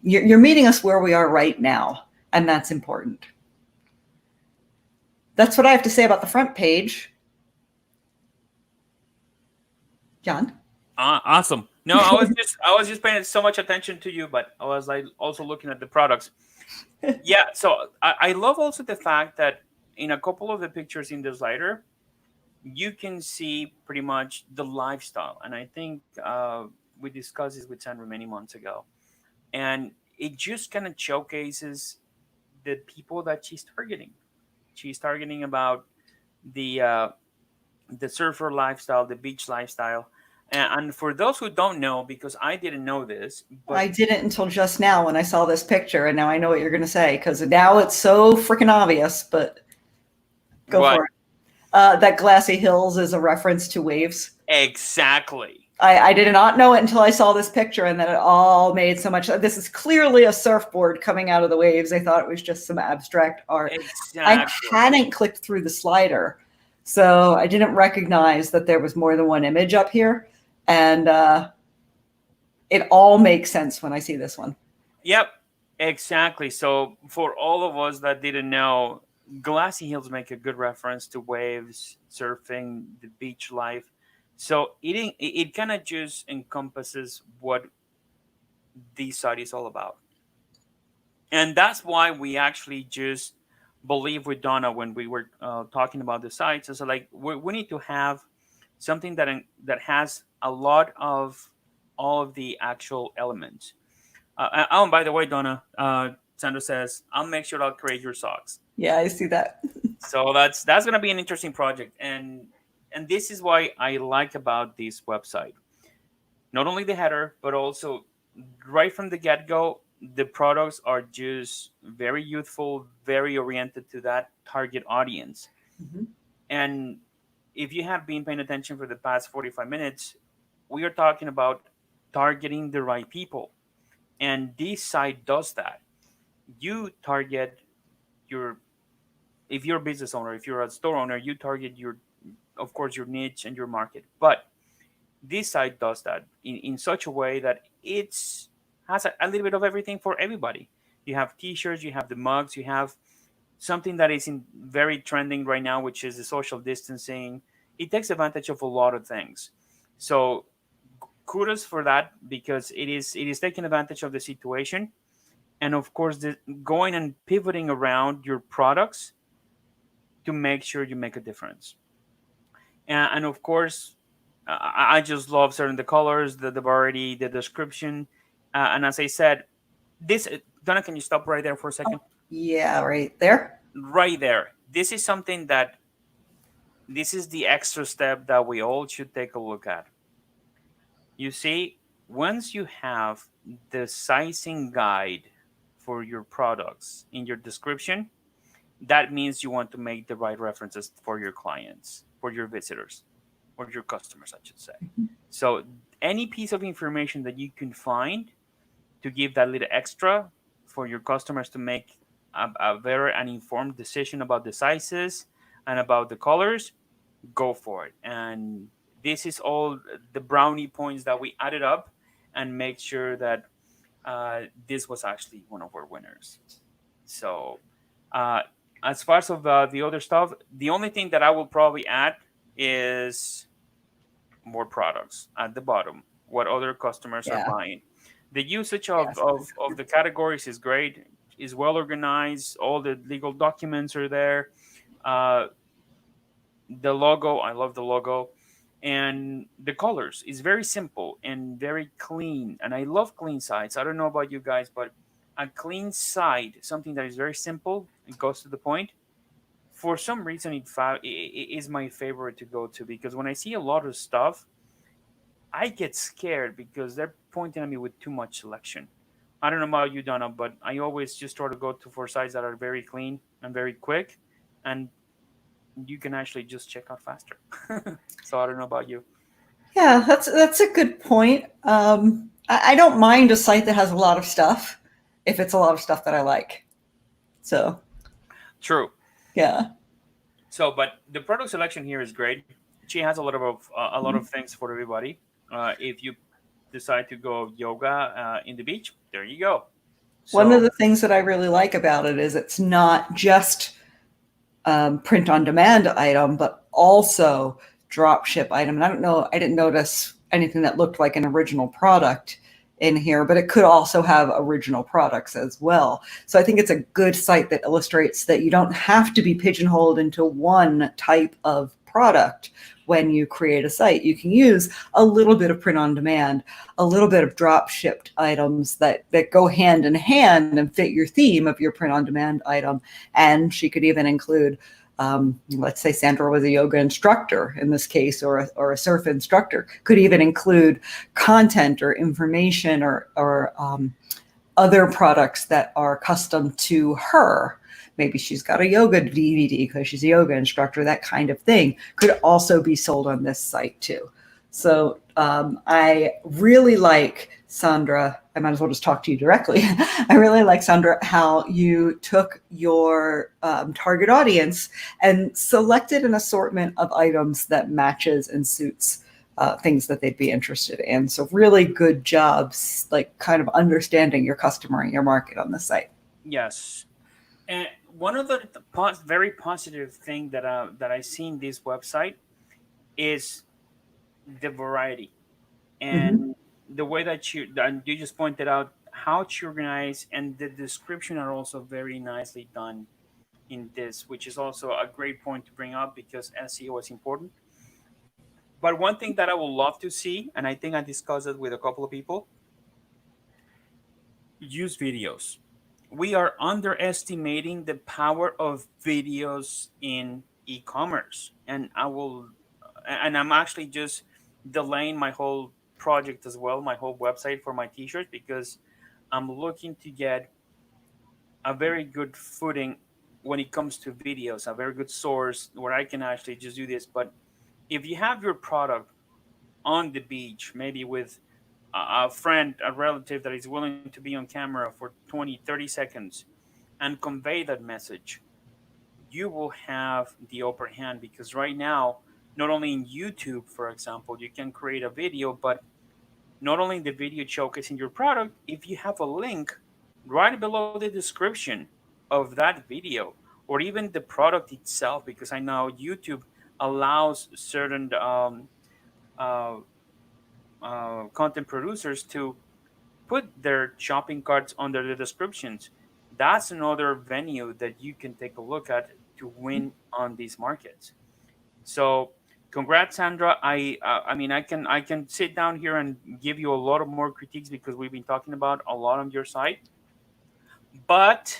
You're meeting us where we are right now, and that's important. That's what I have to say about the front page. John? Awesome. No, I was just paying so much attention to you, but I was like also looking at the products. Yeah, so I love also the fact that in a couple of the pictures in the slider, you can see pretty much the lifestyle. And I think we discussed this with Sandra many months ago. And it just kind of showcases the people that she's targeting. She's targeting about the surfer lifestyle, the beach lifestyle. And for those who don't know, because I didn't know this, but I didn't until just now when I saw this picture, and now I know what you're going to say because now it's so freaking obvious. But go for it. That glassy hills is a reference to waves. Exactly. I did not know it until I saw this picture, and then it all made so much. This is clearly a surfboard coming out of the waves. I thought it was just some abstract art. Exactly. I hadn't clicked through the slider, so I didn't recognize that there was more than one image up here. And it all makes sense when I see this one. Yep, exactly. So for all of us that didn't know, glassy hills make a good reference to waves, surfing, the beach life. So it kind of just encompasses what this site is all about. And that's why we actually just believe with Donna when we were talking about the sites. So like we need to have something that has a lot of all of the actual elements. And by the way, Donna, Sandra says, I'll make sure I'll create your socks. Yeah, I see that. So that's going to be an interesting project. And this is why I like about this website. Not only the header, but also right from the get-go, the products are just very youthful, very oriented to that target audience. Mm-hmm. And if you have been paying attention for the past 45 minutes, we are talking about targeting the right people. And this site does that. You target if you're a business owner, if you're a store owner, you target of course, your niche and your market. But this site does that in such a way that has a little bit of everything for everybody. You have t-shirts, you have the mugs, you have something that is very trending right now, which is the social distancing. It takes advantage of a lot of things. So kudos for that, because it is taking advantage of the situation. And of course, going and pivoting around your products to make sure you make a difference. And of course, I just love certain the colors, the variety, the description. And as I said, Donna, can you stop right there for a second? Yeah, right there. Right there. This is something this is the extra step that we all should take a look at. You see, once you have the sizing guide for your products in your description, that means you want to make the right references for your clients, for your visitors, or your customers, I should say. Mm-hmm. So any piece of information that you can find to give that little extra for your customers to make a very informed decision about the sizes and about the colors, go for it. And this is all the brownie points that we added up and make sure that this was actually one of our winners. So as far as the other stuff, the only thing that I will probably add is more products at the bottom, what other customers are buying. The usage of the categories is great, is well organized. All the legal documents are there. The logo, I love the logo. And the colors is very simple and very clean. And I love clean sites. I don't know about you guys, but a clean site, something that is very simple It goes to the point. For some reason, it is my favorite to go to, because when I see a lot of stuff, I get scared because they're pointing at me with too much selection. I don't know about you, Donna, but I always just try to go to for sites that are very clean and very quick, and you can actually just check out faster. So I don't know about you. Yeah, that's a good point. I don't mind a site that has a lot of stuff if it's a lot of stuff that I like. So True. yeah. So, but the product selection here is great. She has a lot of things for everybody. If you decide to go yoga in the beach, there you go. One of So the things that I really like about it is it's not just print on demand item, but also drop ship item. And I don't know, I didn't notice anything that looked like an original product in here, but it could also have original products as well. So I think it's a good site that illustrates that you don't have to be pigeonholed into one type of product when you create a site. You can use a little bit of print on demand, a little bit of drop shipped items that go hand in hand and fit your theme of your print on demand item. And she could even include, let's say Sandra was a yoga instructor in this case, or a surf instructor, could even include content or information or other products that are custom to her. Maybe she's got a yoga DVD because she's a yoga instructor. That kind of thing could also be sold on this site too. So I really like, Sandra, I might as well just talk to you directly. I really like, Sandra, how you took your target audience and selected an assortment of items that matches and suits things that they'd be interested in. So really good jobs, like kind of understanding your customer and your market on the site. yes, and one of the very positive thing that I see in this website is the variety, Mm-hmm. and the way that you just pointed out how it's organized, and the description are also very nicely done in this, which is also a great point to bring up because SEO is important. But one thing that I would love to see, and I think I discussed it with a couple of people, use videos. We are underestimating the power of videos in e-commerce, and I'm actually just delaying my whole project as well, my whole website for my t-shirts, because I'm looking to get a very good footing when it comes to videos, a very good source where I can actually just do this. But if you have your product on the beach, maybe with a friend, a relative that is willing to be on camera for 20, 30 seconds and convey that message, you will have the upper hand, because right now, not only in YouTube, for example, you can create a video, but not only the video showcasing your product, if you have a link right below the description of that video, or even the product itself, because I know YouTube allows certain uh, content producers to put their shopping carts under the descriptions. That's another venue that you can take a look at to win on these markets. So, congrats, Sandra. I mean, I can sit down here and give you a lot of more critiques because we've been talking about a lot on your site, but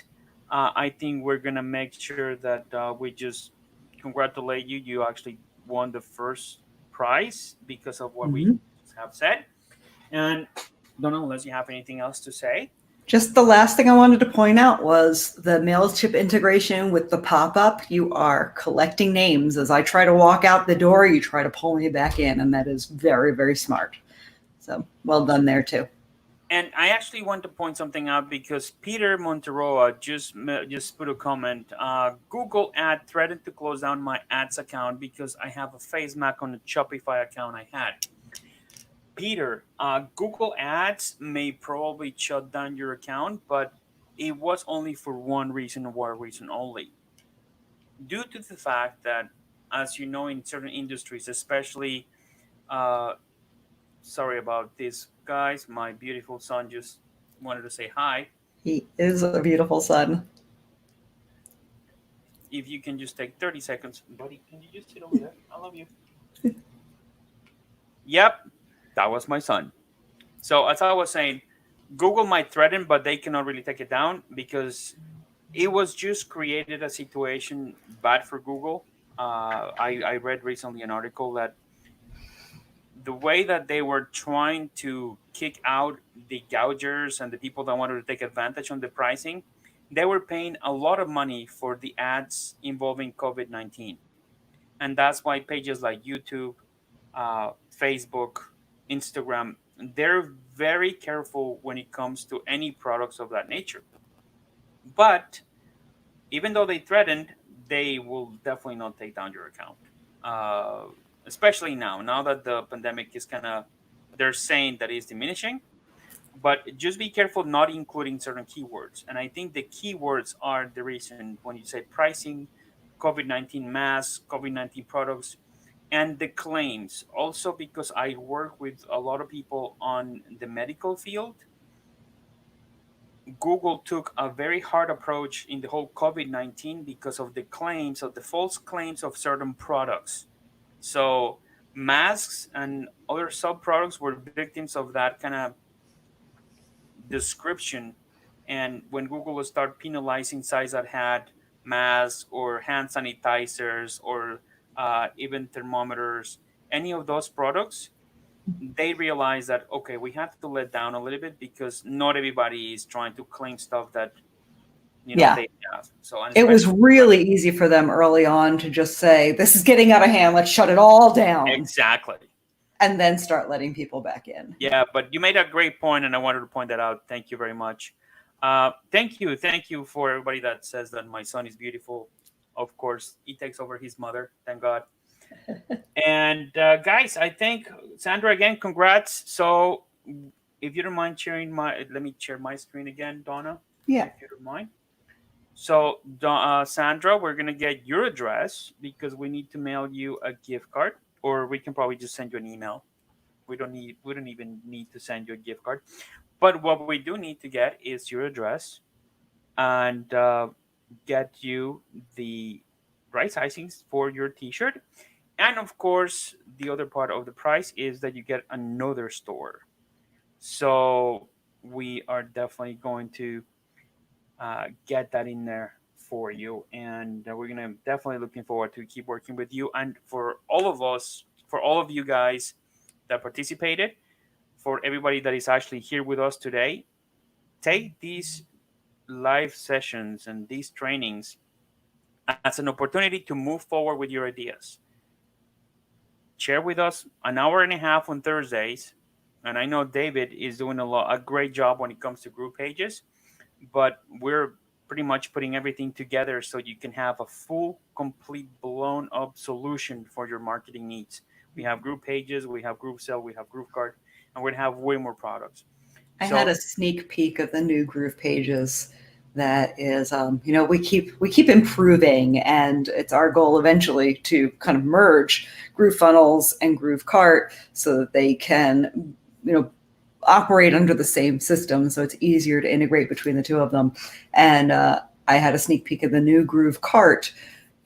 I think we're gonna make sure that we just congratulate you. You actually won the first prize because of what we Mm-hmm. have said. And don't know unless you have anything else to say. Just the last thing I wanted to point out was the Mailchimp integration with the pop-up. You are collecting names. As I try to walk out the door, you try to pull me back in, and that is very, very smart. So well done there too. And I actually want to point something out because Peter Monteroa just put a comment. Google Ad threatened to close down my ads account because I have a face mask on the Shopify account I had. Peter, Google Ads may probably shut down your account, but it was only for one reason only. Due to the fact that, as you know, in certain industries, especially, uh, sorry about this, guys, my beautiful son just wanted to say hi. He is a beautiful son. If you can just take 30 seconds, buddy, can you just sit over there? I love you. Yep, that was my son. So, as I was saying, Google might threaten, but they cannot really take it down because it was just created a situation bad for Google. I read recently an article that the way that they were trying to kick out the gougers and the people that wanted to take advantage on the pricing, they were paying a lot of money for the ads involving COVID-19. And that's why pages like YouTube, Facebook, Instagram, they're very careful when it comes to any products of that nature. But even though they threatened, they will definitely not take down your account. Uh, Especially now that the pandemic is kind of, they're saying that it's diminishing, but just be careful not including certain keywords. And I think the keywords are the reason when you say pricing, COVID-19 masks, COVID-19 products, and the claims. Also, because I work with a lot of people on the medical field, Google took a very hard approach in the whole COVID-19 because of the claims, of the false claims of certain products. So masks and other sub products were victims of that kind of description. And when Google will start penalizing sites that had masks or hand sanitizers or even thermometers, any of those products, they realized that, okay, we have to let down a little bit because not everybody is trying to claim stuff that Yeah. they have. So and It was especially- really easy for them early on to just say, this is getting out of hand, let's shut it all down. exactly. And then start letting people back in. Yeah, but you made a great point, and I wanted to point that out. Thank you very much. Thank you for everybody that says that my son is beautiful. Of course, he takes over his mother. Thank God. And guys, I think Sandra, again, congrats. So, if you don't mind sharing let me share my screen again, Donna. Yeah. If you don't mind. So, Sandra, we're gonna get your address because we need to mail you a gift card, or we can probably just send you an email. We don't even need to send you a gift card. But what we do need to get is your address and get you the right sizings for your t-shirt. And of course, the other part of the price is that you get another store. So we are definitely going to get that in there for you. And we're going to definitely looking forward to keep working with you. And for all of us, for all of you guys that participated, for everybody that is actually here with us today, take these live sessions and these trainings as an opportunity to move forward with your ideas. Share with us an hour and a half on Thursdays, and I know David is doing a great job when it comes to group pages, but we're pretty much putting everything together so you can have a full, complete, blown up solution for your marketing needs. We have group pages, we have GrooveSell, we have GrooveKart, and we're going to have way more products. I had a sneak peek of the new Groove pages. That is, we keep improving, and it's our goal eventually to kind of merge GrooveFunnels and GrooveKart so that they can, operate under the same system. So it's easier to integrate between the two of them. And I had a sneak peek of the new GrooveKart,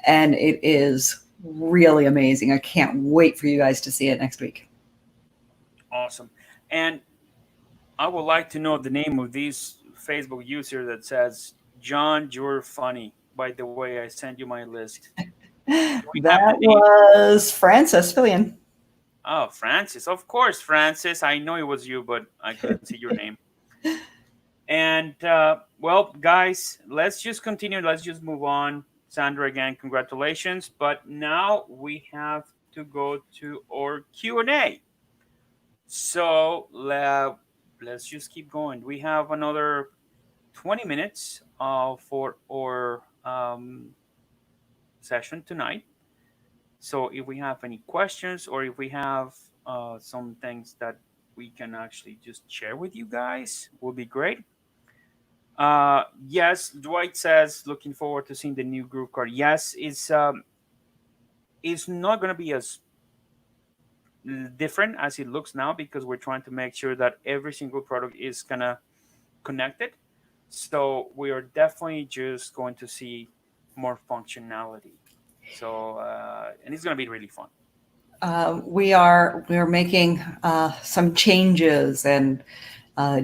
and it is really amazing. I can't wait for you guys to see it next week. Awesome. And I would like to know the name of this Facebook user that says, John, you're funny. By the way, I sent you my list. That was Francis Fillion. Oh, Francis. Of course, Francis. I know it was you, but I couldn't see your name. And, well, guys, let's just continue. Let's just move on. Sandra, again, congratulations. But now we have to go to our Q&A. So let's just keep going. We have another 20 minutes for our session tonight. So if we have any questions or if we have some things that we can actually just share with you guys, will be great. Yes, Dwight says, looking forward to seeing the new GrooveKart. Yes, it's not going to be as different as it looks now because we're trying to make sure that every single product is kind of connected. So we are definitely just going to see more functionality. So and it's going to be really fun. We are making some changes, and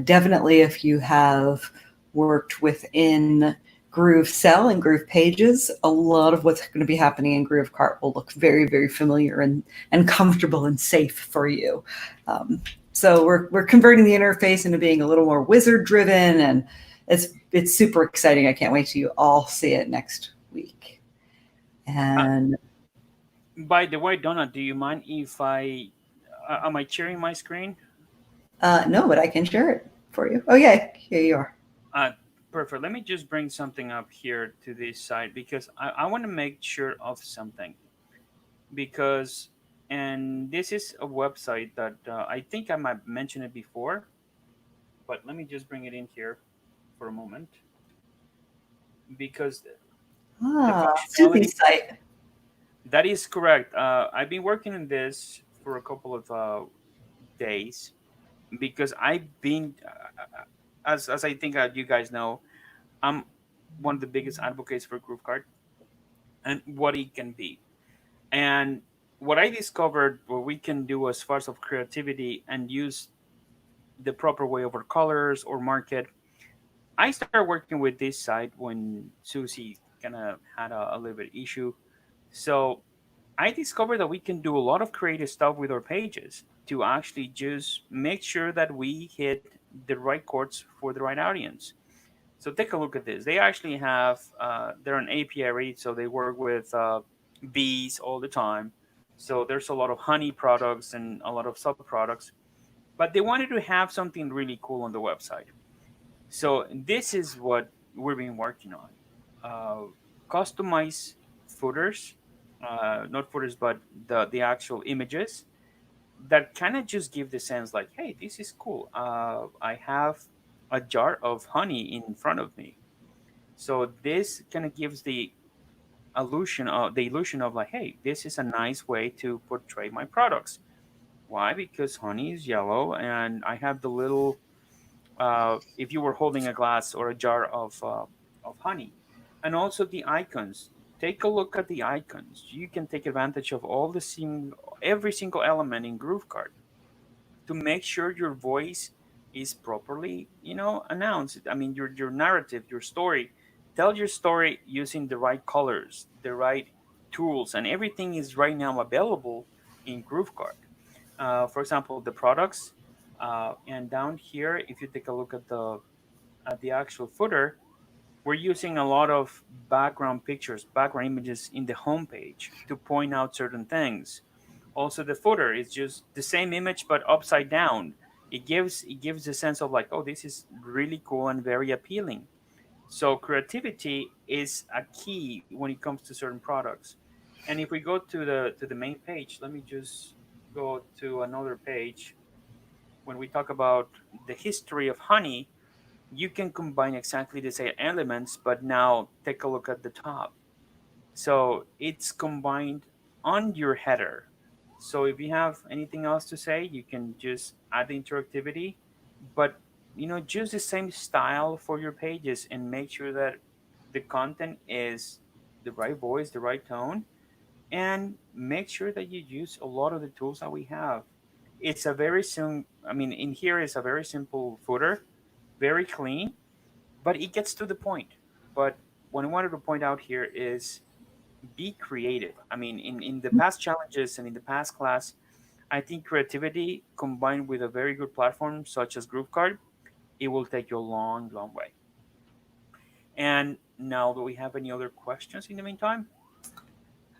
definitely if you have worked within GrooveSell and Groove Pages, a lot of what's going to be happening in GrooveKart will look very, very familiar and comfortable and safe for you. So we're converting the interface into being a little more wizard driven, and it's super exciting. I can't wait till you all see it next week. And by the way, Donna, do you mind if am I sharing my screen? No, but I can share it for you. Oh yeah, here you are. Perfect. Let me just bring something up here to this side because I want to make sure of something. Because, and this is a website that I think I might mention it before, but let me just bring it in here for a moment. Because the Suzy's site. That is correct. I've been working on this for a couple of days because I've been, as I think you guys know, I'm one of the biggest advocates for GrooveKart and what it can be. And what I discovered, what we can do as far as of creativity and use the proper way over colors or market. I started working with this site when Susie kind of had a little bit issue. So I discovered that we can do a lot of creative stuff with our pages to actually just make sure that we hit the right chords for the right audience. So take a look at this. They actually have, they're an apiary, so they work with bees all the time. So there's a lot of honey products and a lot of sub products. But they wanted to have something really cool on the website. So this is what we've been working on. Customize footers, not footers, but the actual images that kind of just give the sense like, hey, this is cool. I have a jar of honey in front of me. So this kind of gives the illusion of like, hey, this is a nice way to portray my products. Why? Because honey is yellow, and I have the little. If you were holding a glass or a jar of honey, and also the icons. Take a look at the icons. You can take advantage of every single element in GrooveKart to make sure your voice is properly, announced. I mean, your narrative, your story. Tell your story using the right colors, the right tools, and everything is right now available in GrooveKart. For example, the products, and down here, if you take a look at the actual footer, we're using a lot of background pictures, background images in the homepage to point out certain things. Also, the footer is just the same image but upside down. It gives a sense of like, oh, this is really cool and very appealing. So creativity is a key when it comes to certain products. And if we go to the main page, let me just go to another page. When we talk about the history of honey, you can combine exactly the same elements, but now take a look at the top. So it's combined on your header. So if you have anything else to say, you can just add the interactivity, but choose the same style for your pages and make sure that the content is the right voice, the right tone, and make sure that you use a lot of the tools that we have. It's a very I mean, in here is a very simple footer, very clean, but it gets to the point. But what I wanted to point out here is be creative. I mean, in the past challenges and in the past class, I think creativity combined with a very good platform such as GrooveKart, it will take you a long, long way. And now, do we have any other questions in the meantime?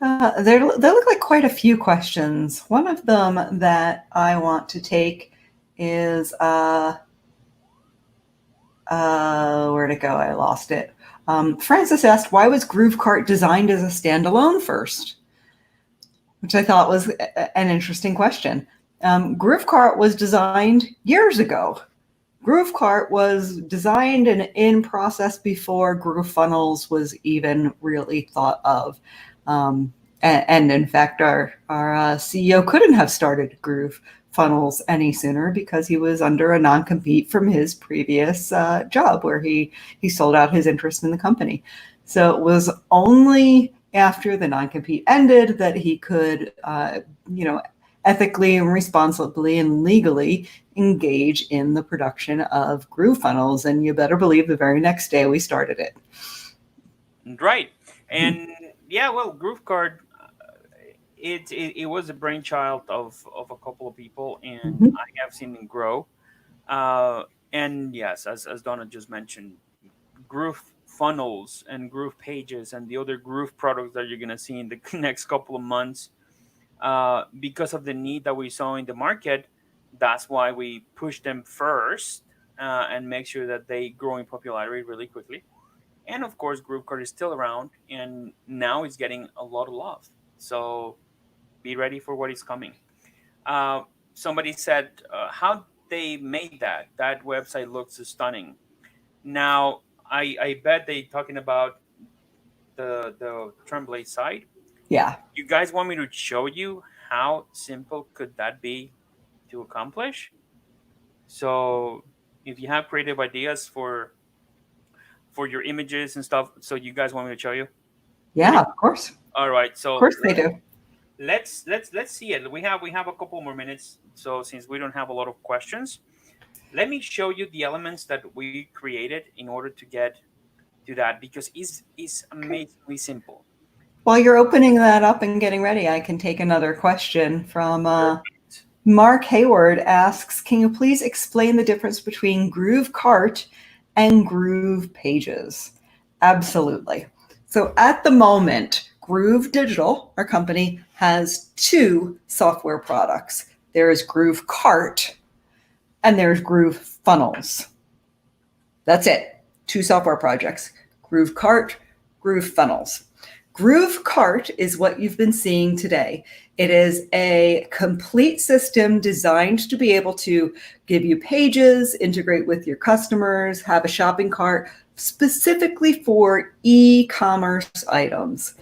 There look like quite a few questions. One of them that I want to take is, where'd it go? I lost it. Francis asked, why was GrooveKart designed as a standalone first? Which I thought was an interesting question. GrooveKart was designed years ago. GrooveKart was designed and in process before GrooveFunnels was even really thought of. And in fact, our CEO couldn't have started GrooveFunnels any sooner because he was under a non-compete from his previous job where he sold out his interest in the company. So it was only after the non-compete ended that he could, ethically and responsibly and legally engage in the production of GrooveFunnels. And you better believe the very next day we started it. Right. And yeah, well, GrooveKart, it was a brainchild of a couple of people, and Mhm. I have seen it grow. Uh, and yes, as Donna just mentioned, Groove funnels and Groove pages and the other Groove products that you're gonna see in the next couple of months, because of the need that we saw in the market. That's why we push them first, and make sure that they grow in popularity really quickly. And of course, GrooveKart is still around, and now it's getting a lot of love. So be ready for what is coming. Uh, Somebody said, how they made that. That website looks stunning. Now, I bet they talking about the Tremblay site. Yeah. You guys want me to show you how simple could that be to accomplish? So if you have creative ideas for your images and stuff, so you guys want me to show you? Yeah, of course. Of All right. So course they do. let's see it. We have a couple more minutes. So since we don't have a lot of questions, let me show you the elements that we created in order to get to that, because it's Okay. amazingly simple. While you're opening that up and getting ready, I can take another question from Perfect. Mark Hayward asks, can you please explain the difference between GrooveKart and Groove Pages? Absolutely. So at the moment, Groove Digital, our company, has two software products. There is GrooveKart and there's GrooveFunnels. That's it. Two software projects, GrooveKart, GrooveFunnels. GrooveKart is what you've been seeing today. It is a complete system designed to be able to give you pages, integrate with your customers, have a shopping cart specifically for e-commerce items.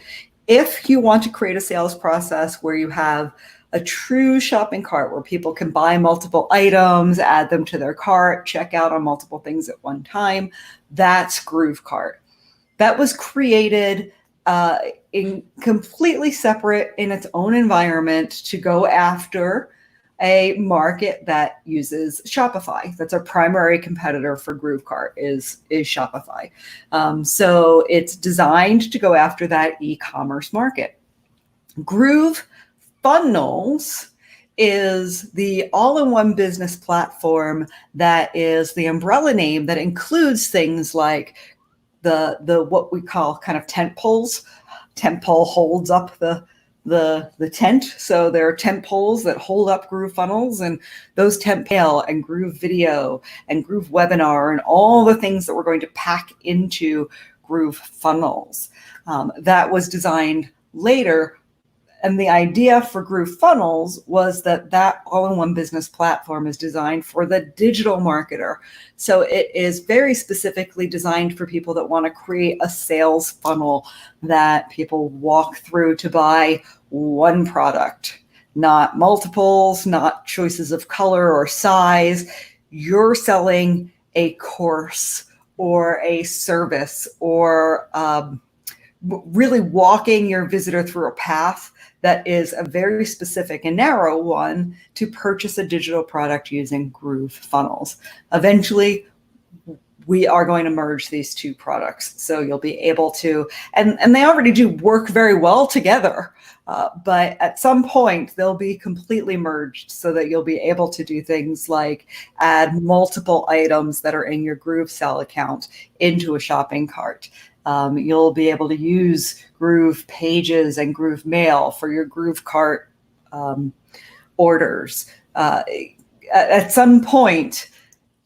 If you want to create a sales process where you have a true shopping cart where people can buy multiple items, add them to their cart, check out on multiple things at one time, that's GrooveKart. That was created in completely separate in its own environment to go after a market that uses Shopify. That's our primary competitor for GrooveKart is Shopify. So it's designed to go after that e-commerce market. GrooveFunnels is the all-in-one business platform that is the umbrella name that includes things like the what we call kind of tent poles. Tent pole holds up the tent. So there are tent poles that hold up GrooveFunnels, and those tent pole and GrooveVideo and GrooveWebinar and all the things that we're going to pack into GrooveFunnels. That was designed later. And the idea for GrooveFunnels was that that all-in-one business platform is designed for the digital marketer. So it is very specifically designed for people that want to create a sales funnel that people walk through to buy one product, not multiples, not choices of color or size. You're selling a course or a service or really walking your visitor through a path that is a very specific and narrow one to purchase a digital product using GrooveFunnels. Eventually, we are going to merge these two products. So you'll be able to, and they already do work very well together, but at some point they'll be completely merged so that you'll be able to do things like add multiple items that are in your GrooveSell account into a shopping cart. You'll be able to use Groove Pages and Groove Mail for your GrooveKart orders. At some point,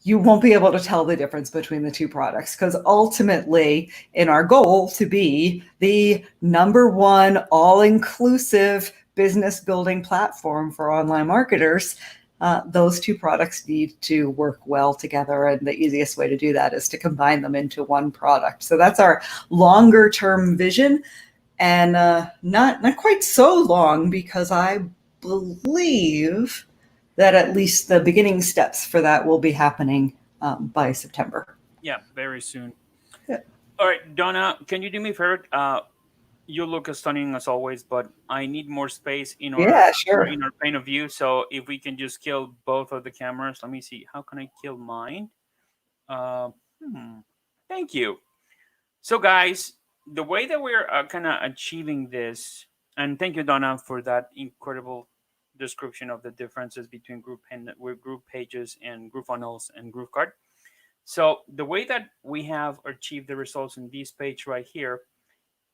you won't be able to tell the difference between the two products, because ultimately, in our goal to be the #1 all-inclusive business building platform for online marketers, those two products need to work well together. And the easiest way to do that is to combine them into one product. So that's our longer term vision, and not quite so long, because I believe that at least the beginning steps for that will be happening by September. Yeah, very soon. Yeah. All right, Donna, can you do me a favor? You look as stunning as always, but I need more space Yeah, sure. in our pane of view. So if we can just kill both of the cameras, let me see. How can I kill mine? Uh, hmm. Thank you. So guys, the way that we're kind of achieving this, and thank you, Donna, for that incredible description of the differences between group pages and GrooveFunnels and GrooveKart. So the way that we have achieved the results in this page right here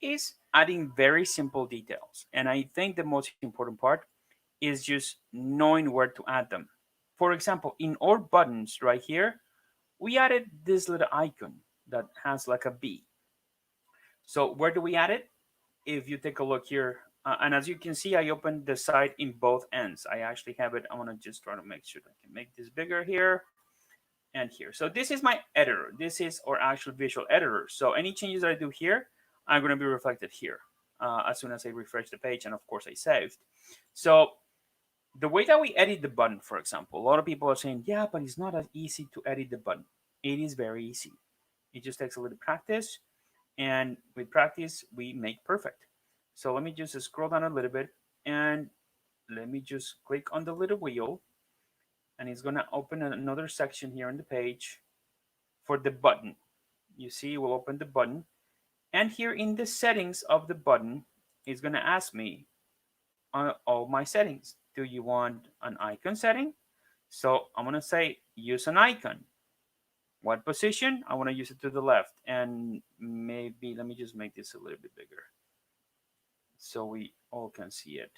is adding very simple details. And I think the most important part is just knowing where to add them. For example, in our buttons right here, we added this little icon that has like a B. So where do we add it? If you take a look here, and as you can see, I opened the site in both ends. I actually have it. I want to just try to make sure I can make this bigger here and here. So this is my editor. This is our actual visual editor. So any changes that I do here, I'm going to be reflected here as soon as I refresh the page. And of course I saved. So the way that we edit the button, for example, a lot of people are saying, yeah, but it's not as easy to edit the button. It is very easy. It just takes a little practice. And with practice, we make perfect. So let me just scroll down a little bit and let me just click on the little wheel, and it's gonna open another section here on the page for the button. You see, we'll open the button, and here in the settings of the button, it's gonna ask me on all my settings. Do you want an icon setting? So I'm gonna say use an icon. What position? I want to use it to the left, and maybe let me just make this a little bit bigger so we all can see it.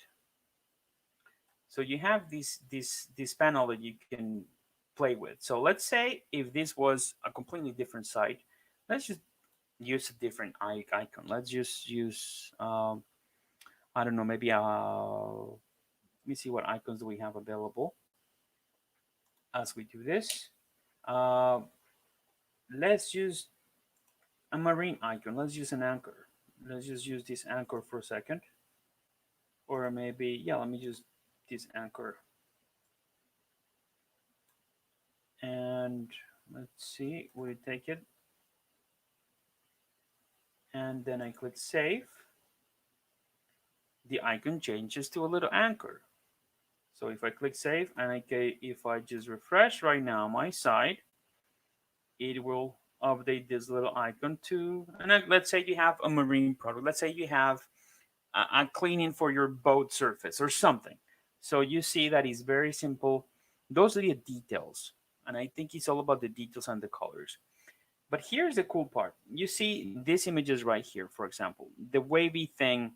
So you have this panel that you can play with. So let's say if this was a completely different site, let's just use a different icon. Let's just use I don't know, maybe let me see what icons do we have available as we do this. Uh, let's use a marine icon. Let's use an anchor. Let's just use this anchor for a second. Or maybe, yeah, let me use this anchor. And let's see, will it take it? And then I click save. The icon changes to a little anchor. So if I click save and if I just refresh right now my site, it will update this little icon to, and let's say you have a marine product. Let's say you have a cleaning for your boat surface or something. So you see that it's very simple. Those are the details. And I think it's all about the details and the colors. But here's the cool part. You see these images right here, for example, the wavy thing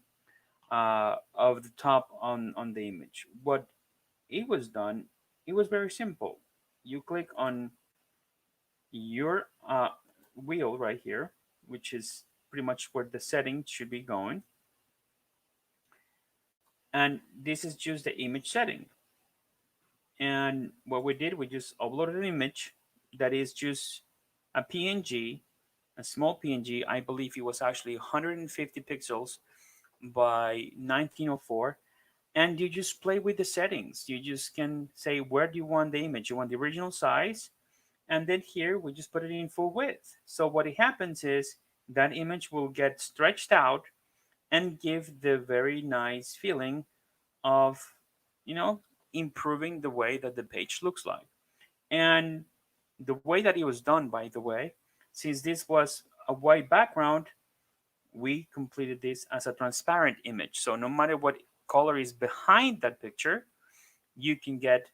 of the top on the image. What it was done, it was very simple. You click on your wheel right here, which is pretty much where the settings should be going. And this is just the image setting. And what we did, we just uploaded an image that is just a PNG, a small PNG. I believe it was actually 150 pixels by 1904. And you just play with the settings. You just can say, where do you want the image? You want the original size? And then here, we just put it in full width. So what it happens is that image will get stretched out and give the very nice feeling of, you know, improving the way that the page looks like. And the way that it was done, by the way, since this was a white background, we completed this as a transparent image. So no matter what color is behind that picture, you can get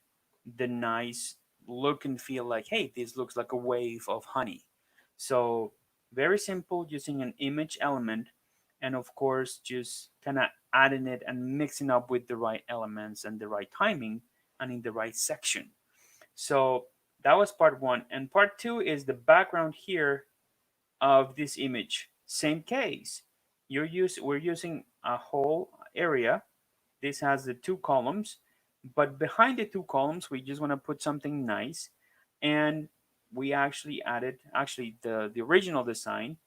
the nice look and feel like, hey, this looks like a wave of honey. So very simple, using an image element, and of course just kind of adding it and mixing up with the right elements and the right timing and in the right section. So that was part one. And part two is the background here of this image. Same case. We're using a whole area. This has the two columns, but behind the two columns, we just want to put something nice. And we actually added, actually the original design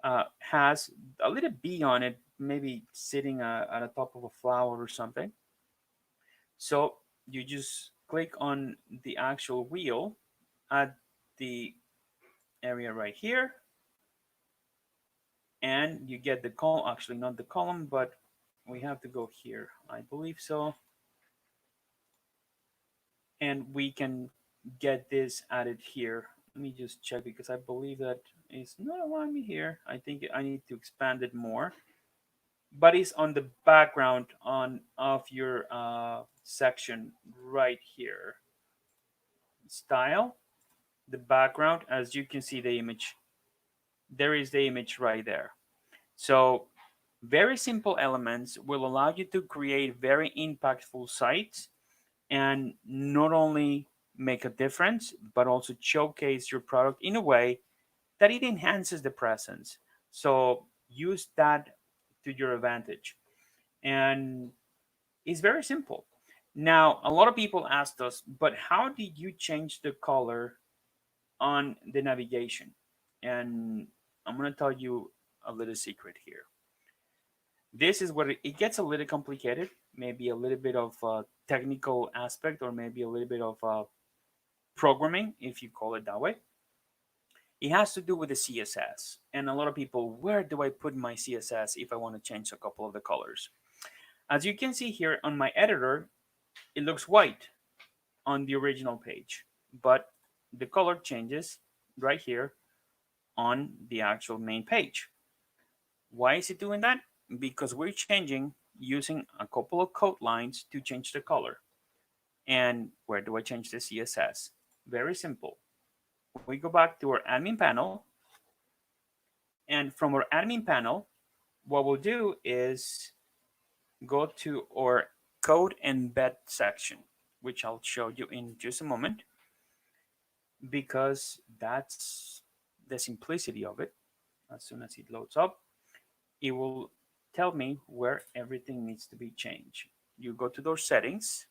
has a little bee on it, maybe sitting at the top of a flower or something. So you just click on the actual wheel at the area right here, and you get the column, actually not the column, but we have to go here, I believe so. And we can get this added here Let me just check because I believe that it's not allowing me here. I think I need to expand it more. But it's on the background on of your section right here. Style, the background, as you can see the image. There is the image right there. So very simple elements will allow you to create very impactful sites and not only make a difference, but also showcase your product in a way that it enhances the presence. So use that to your advantage. And it's very simple. Now, a lot of people asked us, but how did you change the color on the navigation? And I'm going to tell you a little secret here. This is where it gets a little complicated, maybe a little bit of a technical aspect, or maybe a little bit of programming, if you call it that way. It has to do with the CSS. And a lot of people, where do I put my CSS if I want to change a couple of the colors? As you can see here on my editor, it looks white on the original page, but the color changes right here on the actual main page. Why is it doing that? Because we're changing using a couple of code lines to change the color. And where do I change the CSS? Very simple. We go back to our admin panel. And from our admin panel, what we'll do is go to our code embed section, which I'll show you in just a moment, because that's the simplicity of it. As soon as it loads up, it will tell me where everything needs to be changed. You go to those settings,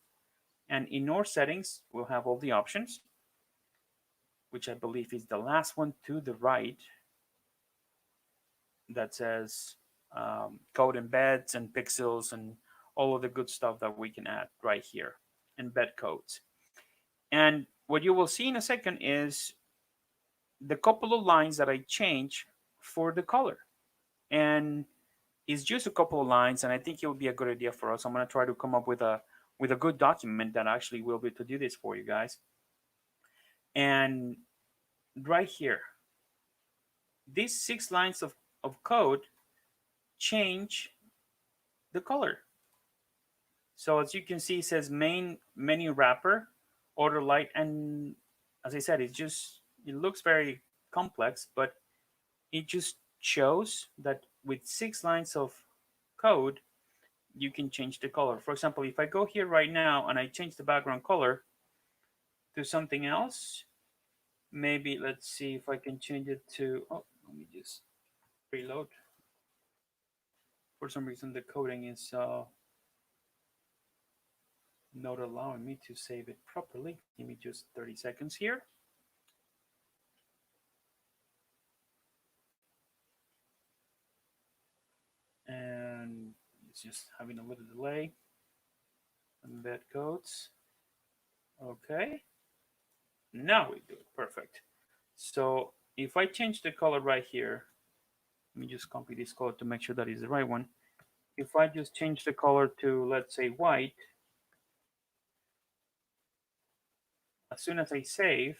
and in our settings, we'll have all the options, which I believe is the last one to the right that says code embeds and pixels and all of the good stuff that we can add right here, embed codes. And what you will see in a second is the couple of lines that I change for the color. And it's just a couple of lines, and I think it will be a good idea for us. I'm going to try to come up with a good document that actually will be to do this for you guys. And right here, these 6 lines of code change the color. So as you can see, it says main menu wrapper, order light, and as I said, it looks very complex, but it just shows that with 6 lines of code, you can change the color. For example, if I go here right now and I change the background color to something else, maybe let's see if I can change it to, oh, let me just reload. For some reason, the coding is not allowing me to save it properly. Give me just 30 seconds here. And it's just having a little delay. Embed codes. Okay. Now we do it. Perfect. So if I change the color right here, let me just copy this color to make sure that is the right one. If I just change the color to, let's say, white, as soon as I save,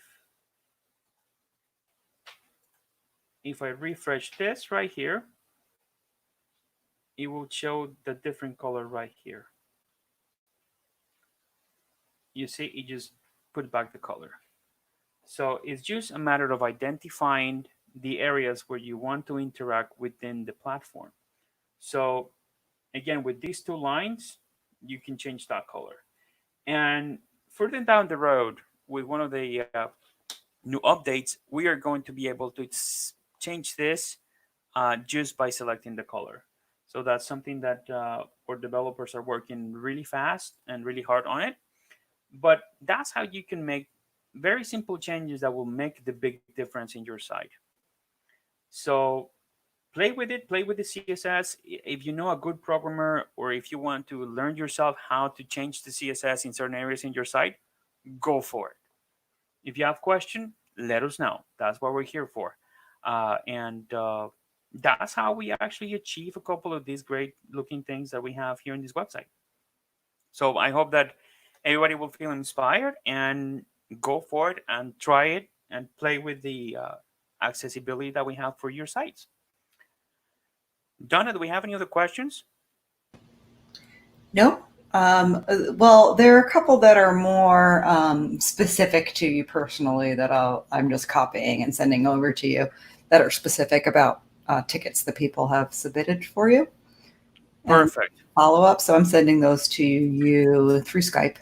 if I refresh this right here, it will show the different color right here. You see, it just put back the color. So it's just a matter of identifying the areas where you want to interact within the platform. So again, with these 2 lines, you can change that color. And further down the road, with one of the new updates, we are going to be able to change this just by selecting the color. So that's something that our developers are working really fast and really hard on it. But that's how you can make very simple changes that will make the big difference in your site. So play with it, play with the CSS. If you know a good programmer, or if you want to learn yourself how to change the CSS in certain areas in your site, go for it. If you have questions, let us know. That's what we're here for. And that's how we actually achieve a couple of these great looking things that we have here in this website. So I hope that everybody will feel inspired and go for it and try it and play with the accessibility that we have for your sites. Donna, do we have any other questions? No. Well, there are a couple that are more specific to you personally that I'm just copying and sending over to you that are specific about tickets that people have submitted for you. Perfect. Follow up. So I'm sending those to you through Skype.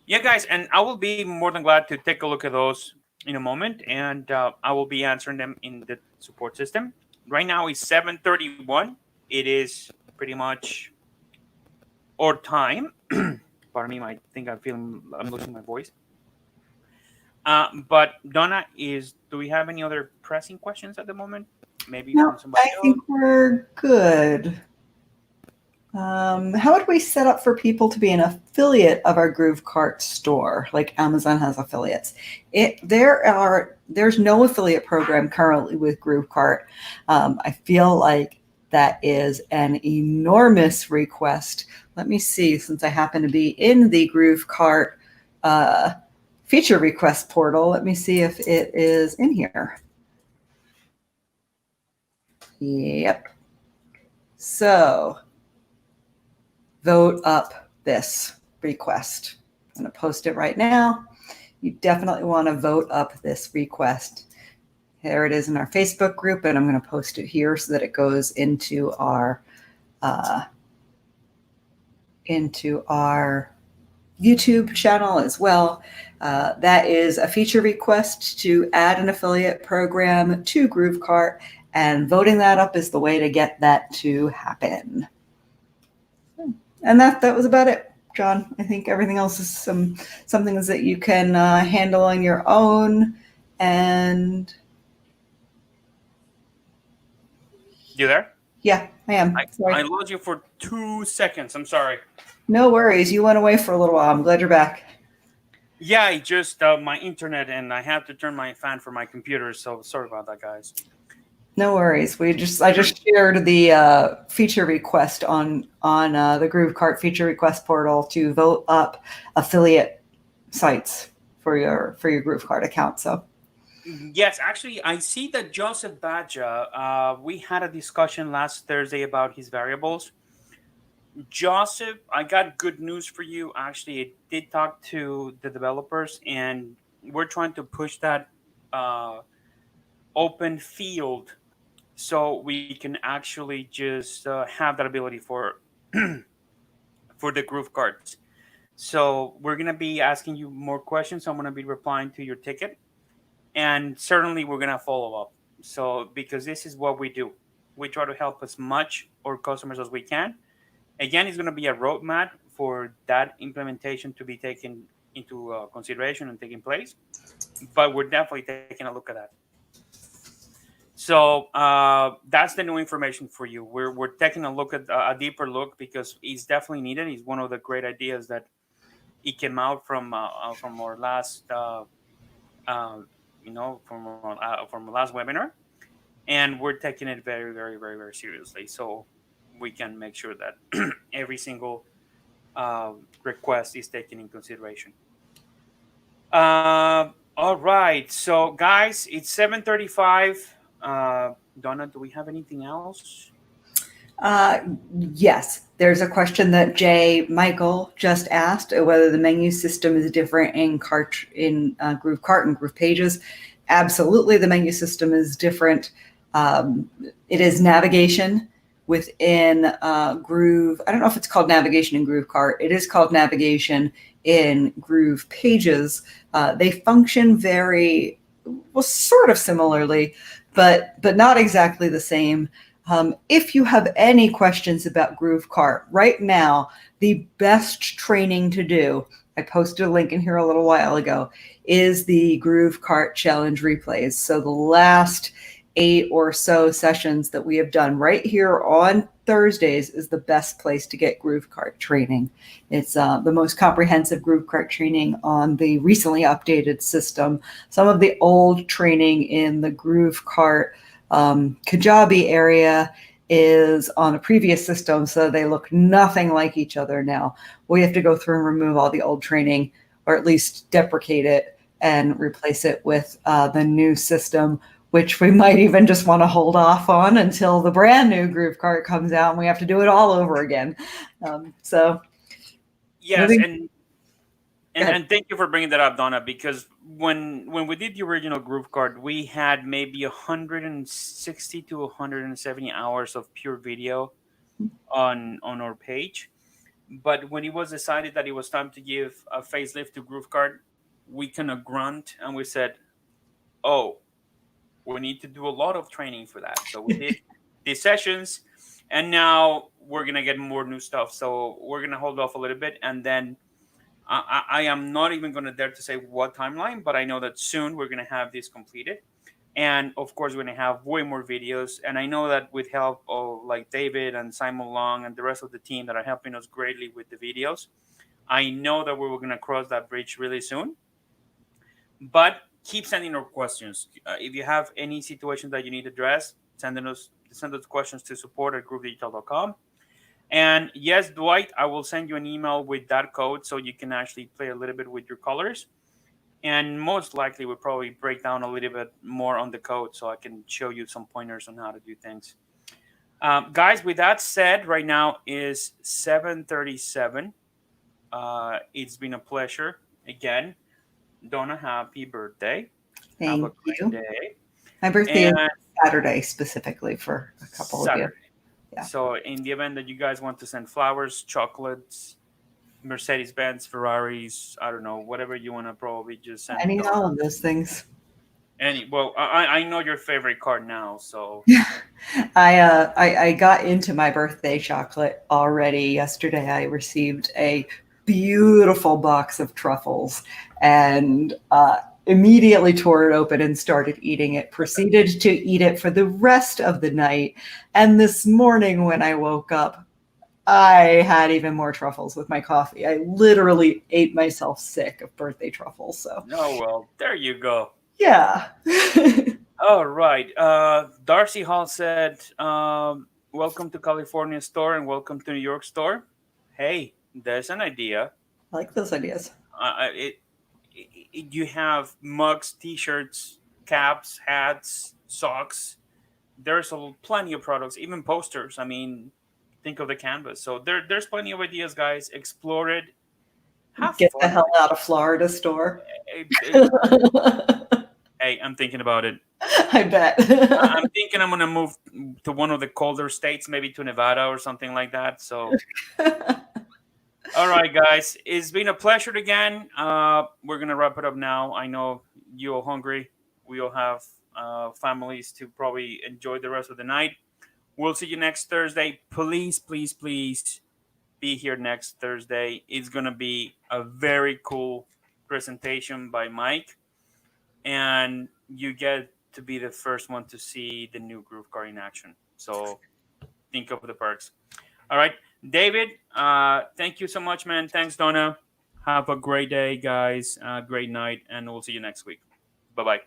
Yeah, guys, and I will be more than glad to take a look at those in a moment, and I will be answering them in the support system. Right now it's 7:31. It is pretty much our time. Pardon me, I think I'm losing my voice. But Donna, do we have any other pressing questions at the moment? Maybe No, from somebody I think we're good. How would we set up for people to be an affiliate of our GrooveKart store, like Amazon has affiliates? There's no affiliate program currently with GrooveKart. I feel like that is an enormous request. Let me see, since I happen to be in the GrooveKart feature request portal, let me see if it is in here. Yep. So vote up this request. I'm going to post it right now. You definitely want to vote up this request. There it is in our Facebook group, and I'm going to post it here so that it goes into our YouTube channel as well. That is a feature request to add an affiliate program to GrooveKart, and voting that up is the way to get that to happen. And that was about it, John. I think everything else is something that you can handle on your own. And you there? Yeah, I am. I lost you for 2 seconds. I'm sorry. No worries. You went away for a little while. I'm glad you're back. Yeah, I just my internet, and I have to turn my fan for my computer. So sorry about that, guys. No worries. I just shared the feature request on the GrooveKart feature request portal to vote up affiliate sites for your GrooveKart account. So yes, actually, I see that Joseph Badja. We had a discussion last Thursday about his variables. Joseph, I got good news for you. Actually, I did talk to the developers, and we're trying to push that open field so we can actually just have that ability for for the GrooveKarts. So we're going to be asking you more questions. I'm going to be replying to your ticket, and certainly we're going to follow up. So because this is what we do. We try to help as much our customers as we can. Again, it's going to be a roadmap for that implementation to be taken into consideration and taking place. But we're definitely taking a look at that. So that's the new information for you. We're taking a look at a deeper look because it's definitely needed. It's one of the great ideas that it came out from our last from our last webinar, and we're taking it very, very, very, very seriously. So we can make sure that every single request is taken in consideration. All right, so guys, it's 7:35. Donna, do we have anything else? Yes, there's a question that Jay Michael just asked, whether the menu system is different in GrooveKart and GroovePages. Absolutely, the menu system is different. It is navigation within Groove. I don't know if it's called navigation in GrooveKart. It is called navigation in GroovePages. They function sort of similarly, but not exactly the same. If you have any questions about GrooveKart, right now, the best training to do, I posted a link in here a little while ago, is the GrooveKart Challenge replays. So the last 8 or so sessions that we have done right here on Thursdays is the best place to get GrooveKart training. It's the most comprehensive GrooveKart training on the recently updated system. Some of the old training in the GrooveKart Kajabi area is on a previous system, so they look nothing like each other now. We have to go through and remove all the old training, or at least deprecate it, and replace it with the new system, which we might even just want to hold off on until the brand new GrooveKart comes out and we have to do it all over again. So yes, moving. and thank you for bringing that up, Donna, because when we did the original GrooveKart, we had maybe 160 to 170 hours of pure video on our page. But when it was decided that it was time to give a facelift to GrooveKart, we kind of grunt and we said, "Oh, we need to do a lot of training for that." So we did these sessions, and now we're gonna get more new stuff. So we're gonna hold off a little bit, and then I am not even gonna dare to say what timeline, but I know that soon we're gonna have this completed. And of course, we're going to have way more videos. And I know that with help of like David and Simon Long and the rest of the team that are helping us greatly with the videos, I know that we're going to cross that bridge really soon. But keep sending our questions. If you have any situations that you need addressed, send those questions to support@groovedigital.com. And yes, Dwight, I will send you an email with that code so you can actually play a little bit with your colors. And most likely we'll probably break down a little bit more on the code so I can show you some pointers on how to do things. Guys, with that said, right now is 7:37. It's been a pleasure again. Donna, happy birthday. Have a Thank great you. day. My birthday is And Saturday specifically for a couple of you. Yeah. So in the event that you guys want to send flowers, chocolates, Mercedes-Benz, Ferraris, I don't know, whatever you want to probably just send. Any and all of those things. Well, I know your favorite car now, so I got into my birthday chocolate already yesterday. I received a beautiful box of truffles and immediately tore it open and started eating it. Proceeded to eat it for the rest of the night. And this morning when I woke up, I had even more truffles with my coffee. I literally ate myself sick of birthday truffles. So, oh well, there you go. yeah. All right. Darcy Hall said, "Welcome to California store and welcome to New York store." Hey, there's an idea. I like those ideas. You have mugs, T-shirts, caps, hats, socks. There's plenty of products, even posters. I mean, think of the canvas. So there's plenty of ideas, guys. Explore it. Have Get fun. the hell out of Florida store. Hey, I'm thinking about it. I bet. I'm thinking I'm gonna move to one of the colder states, maybe to Nevada or something like that. So, all right, guys, it's been a pleasure again. We're gonna wrap it up now. I know you're all hungry. We all have families to probably enjoy the rest of the night. We'll see you next Thursday. Please, please, please be here next Thursday. It's gonna be a very cool presentation by Mike, and you get to be the first one to see the new GrooveKart in action. So think of the perks. All right, David, thank you so much, man. Thanks, Donna. Have a great day, guys. Great night, and we'll see you next week. Bye-bye.